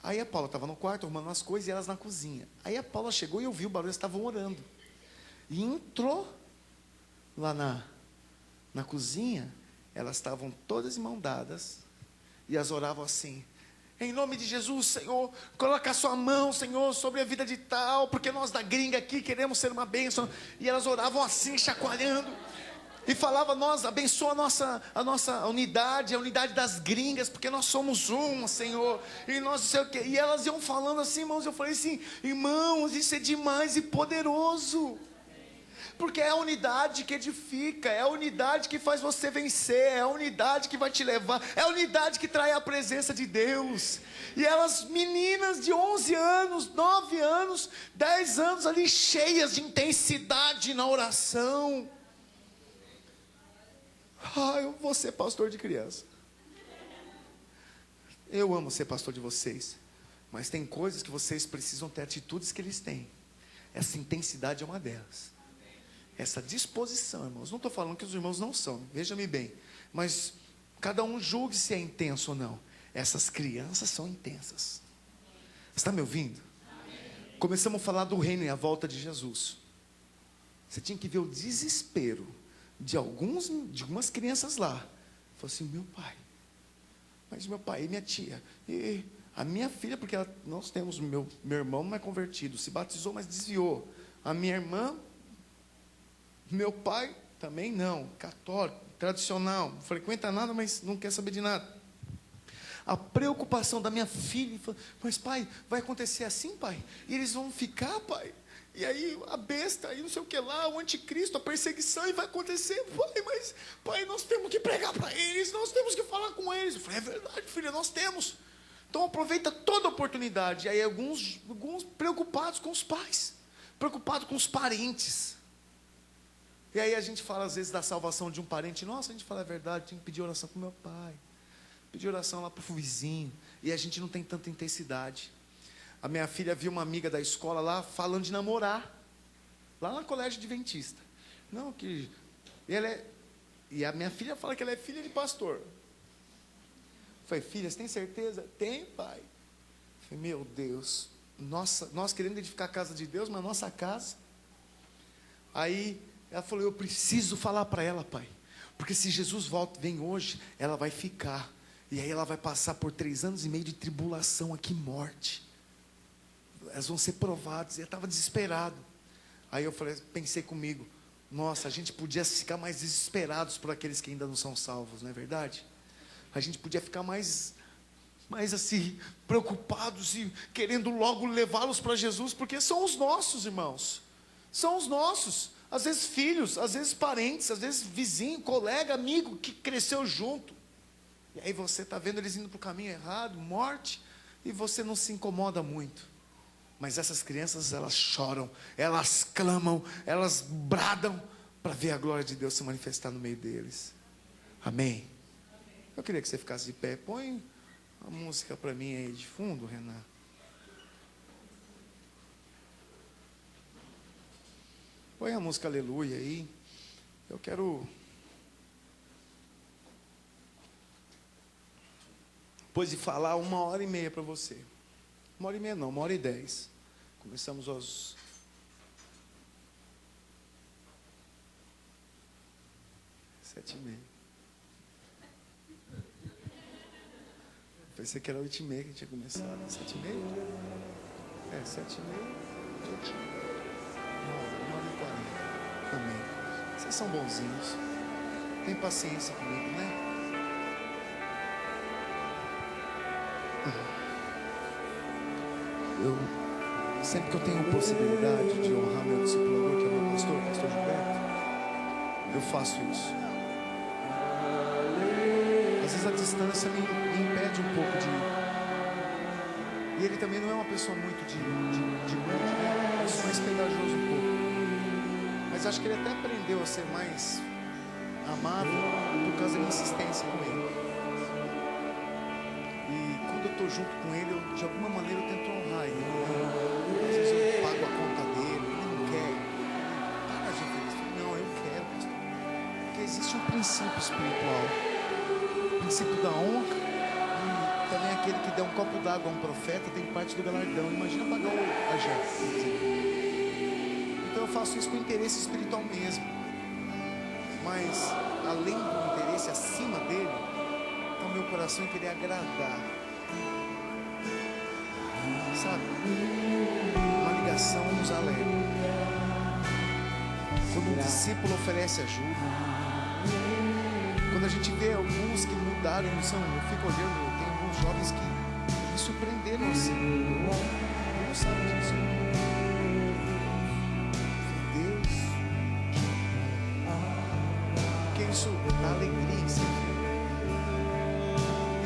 S1: Aí a Paula estava no quarto, arrumando as coisas, e elas na cozinha. Aí a Paula chegou e ouviu o barulho, elas estavam orando. E entrou lá na cozinha, elas estavam todas de mão dadas, e elas oravam assim: em nome de Jesus, Senhor, coloca a sua mão, Senhor, sobre a vida de tal, porque nós da gringa aqui queremos ser uma bênção. E elas oravam assim, chacoalhando, e falava: nós, abençoa a nossa unidade, a unidade das gringas, porque nós somos uma, Senhor, e nós não sei o quê. E elas iam falando assim, irmãos, eu falei assim: irmãos, isso é demais e poderoso, porque é a unidade que edifica, é a unidade que faz você vencer, é a unidade que vai te levar, é a unidade que traz a presença de Deus. E elas, meninas de 11 anos, 9 anos, 10 anos ali, cheias de intensidade na oração. Eu vou ser pastor de criança. Eu amo ser pastor de vocês, mas tem coisas que vocês precisam ter, atitudes que eles têm. Essa intensidade é uma delas. Essa disposição, irmãos. Não estou falando que os irmãos não são, veja-me bem, mas cada um julgue se é intenso ou não. Essas crianças são intensas. Está me ouvindo? Começamos a falar do reino e a volta de Jesus. Você tinha que ver o desespero de algumas crianças lá. Falou assim: meu pai, mas meu pai e minha tia, e a minha filha, porque nós temos, meu irmão não é convertido, se batizou, mas desviou. A minha irmã, meu pai também não, católico, tradicional, não frequenta nada, mas não quer saber de nada. A preocupação da minha filha, mas pai, vai acontecer assim, pai? E eles vão ficar, pai? E aí a besta, aí não sei o que lá, o anticristo, a perseguição, e vai acontecer. Pai, mas pai, nós temos que pregar para eles, nós temos que falar com eles. Eu falei: é verdade, filha, nós temos. Então aproveita toda a oportunidade. E aí alguns preocupados com os pais, preocupados com os parentes. E aí a gente fala às vezes da salvação de um parente. Nossa, a gente fala: é verdade, tem que pedir oração para o meu pai, pedir oração lá para o vizinho. E a gente não tem tanta intensidade. A minha filha viu uma amiga da escola lá falando de namorar, lá no colégio adventista. Não, que ela é... E a minha filha fala que ela é filha de pastor. Eu falei: filha, você tem certeza? Tem, pai. Eu falei: meu Deus, nós queremos edificar a casa de Deus, mas a nossa casa. Aí ela falou: eu preciso falar para ela, pai, porque se Jesus vem hoje, ela vai ficar, e aí ela vai passar por 3 anos e meio de tribulação aqui, morte. Elas vão ser provadas. E eu estava desesperado. Aí eu falei, pensei comigo: nossa, a gente podia ficar mais desesperados por aqueles que ainda não são salvos, não é verdade? A gente podia ficar mais assim, preocupados e querendo logo levá-los para Jesus, porque são os nossos, irmãos. São os nossos. Às vezes filhos, às vezes parentes, às vezes vizinho, colega, amigo, que cresceu junto. E aí você está vendo eles indo para o caminho errado, morte, e você não se incomoda muito. Mas essas crianças, elas choram, elas clamam, elas bradam para ver a glória de Deus se manifestar no meio deles. Amém? Eu queria que você ficasse de pé. Põe a música para mim aí de fundo, Renan. Põe a música Aleluia aí. Eu quero... Depois de falar 1h30 para você. 1h30 não, 1h10. Começamos aos 7h30. Pensei que era 8h30 que tinha começado. 7h30? É, 7h30. 9h40. Amém. Vocês são bonzinhos. Tem paciência comigo, né? Sempre que eu tenho possibilidade de honrar meu discipulador, que é meu pastor, pastor Gilberto, eu faço isso. Às vezes a distância me impede um pouco de ir. E ele também não é uma pessoa muito de muito, né? Eu sou mais pegajoso um pouco. Mas acho que ele até aprendeu a ser mais amável por causa da minha insistência com ele. E quando eu estou junto com ele, de alguma maneira eu tento honrar ele. Às vezes eu pago a conta dele, ele não quer. Para de ver isso. Não, eu quero, pastor. Porque existe um princípio espiritual. O princípio da honra. E também aquele que der um copo d'água a um profeta tem parte do galardão. Imagina pagar a janta. Então eu faço isso com interesse espiritual mesmo. Mas além do interesse, acima dele, então meu coração em querer agradar. Sabe? Uma ligação nos alegra. Quando um discípulo oferece ajuda, quando a gente vê alguns que mudaram, eu fico olhando, tem alguns jovens que me surpreenderam assim. Eu não sabia disso. Deus, porque isso dá alegria em si.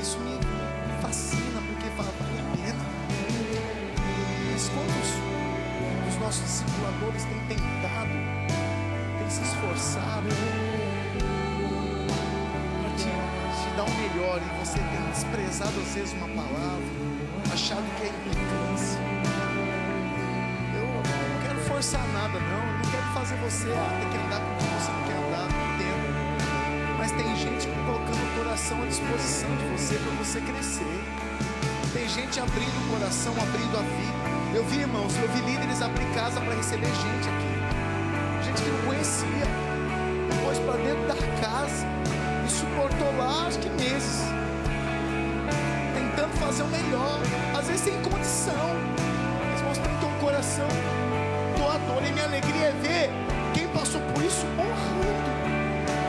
S1: Isso me fascina, porque fala, vale a pena. Mas quantos os nossos discipuladores têm tentado, têm se esforçado para te dar o melhor, e você tem desprezado às vezes uma palavra, achado que é implicância. Eu não quero forçar nada, não. Eu não quero fazer você ter que andar com o que você não quer andar, não entendo. Mas tem gente colocando o coração à disposição de você para você crescer. Tem gente abrindo o coração, abrindo a vida. Eu vi, irmãos, líderes abrir casa para receber gente aqui. Gente que não conhecia. Depois para dentro da casa. E suportou lá, acho que meses. Tentando fazer o melhor. Às vezes sem condição. Mas mostrando um coração doador. E minha alegria é ver quem passou por isso honrando.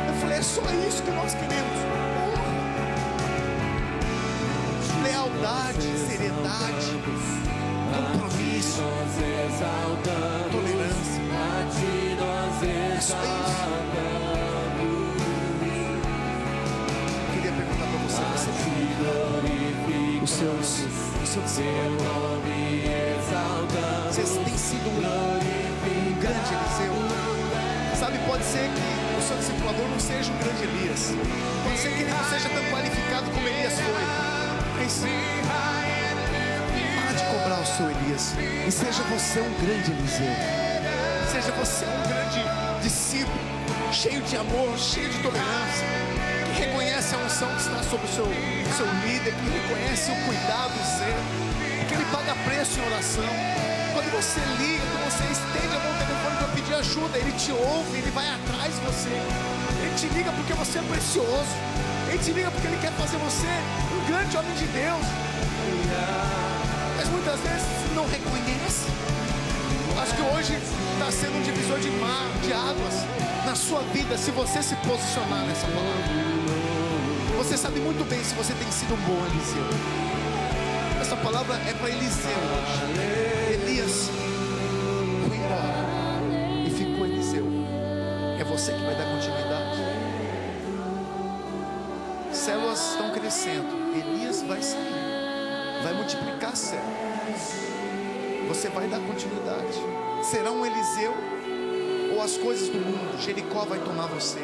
S1: Eu falei, é só isso que nós queremos. Honra. Lealdade, seriedade, compromisso, tolerância. É só isso. Eu queria perguntar para você o seu discípulo. Você tem sido um grande Eliseu? Sabe, pode ser que o seu discipulador não seja um grande Elias. Pode ser que ele não seja tão qualificado como Elias foi. Mas para de cobrar o seu Elias. E seja você um grande Eliseu. Seja você um grande discípulo, cheio de amor, cheio de tolerância, que reconhece a unção que está sobre o seu líder, que reconhece o cuidado do ser, que ele paga preço em oração. Quando você liga, quando você estende a mão no telefone para pedir ajuda, ele te ouve, ele vai atrás de você. Ele te liga porque você é precioso. Ele te liga porque ele quer fazer você um grande homem de Deus. Mas muitas vezes não reconhece. Acho que hoje está sendo um divisor de águas na sua vida, se você se posicionar nessa palavra. Você sabe muito bem se você tem sido um bom Eliseu. Essa palavra é para Eliseu hoje. Elias foi embora e ficou Eliseu. É você que vai dar continuidade. Células estão crescendo. Elias vai sair, vai multiplicar a célula. Você vai dar continuidade. Será um Eliseu ou as coisas do mundo? Jericó vai tomar você?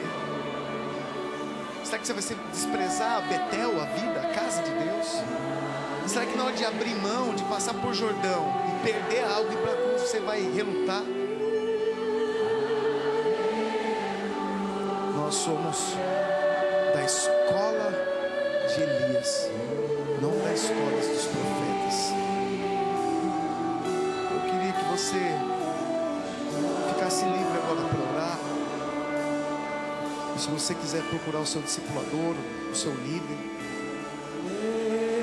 S1: Será que você vai desprezar Betel, a vida, a casa de Deus? Será que na hora de abrir mão, de passar por Jordão e perder algo, e para quando você vai relutar? Nós somos da escola de Elias, não da escola dos profetas. Eu queria que você ficasse livre agora para orar. E se você quiser procurar o seu discipulador, o seu líder,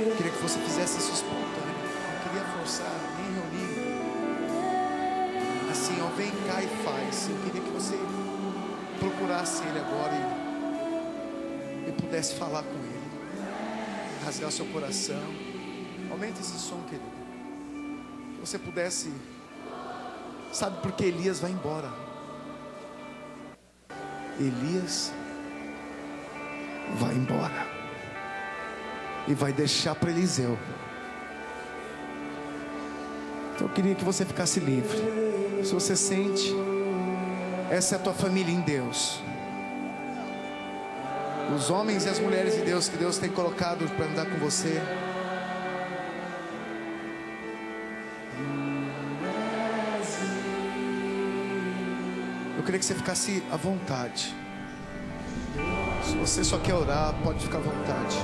S1: eu queria que você fizesse isso espontâneo. Não queria forçar, nem reunir. Assim, ó, vem cá e faz. Eu queria que você procurasse ele agora e pudesse falar com ele, rasgar seu coração. Aumenta esse som, querido. que você pudesse, sabe por que Elias vai embora? Elias vai embora e vai deixar para Eliseu. Então eu queria que você ficasse livre. Se você sente, essa é a tua família em Deus. Os homens e as mulheres de Deus que Deus tem colocado para andar com você. Eu queria que você ficasse à vontade. Se você só quer orar, pode ficar à vontade.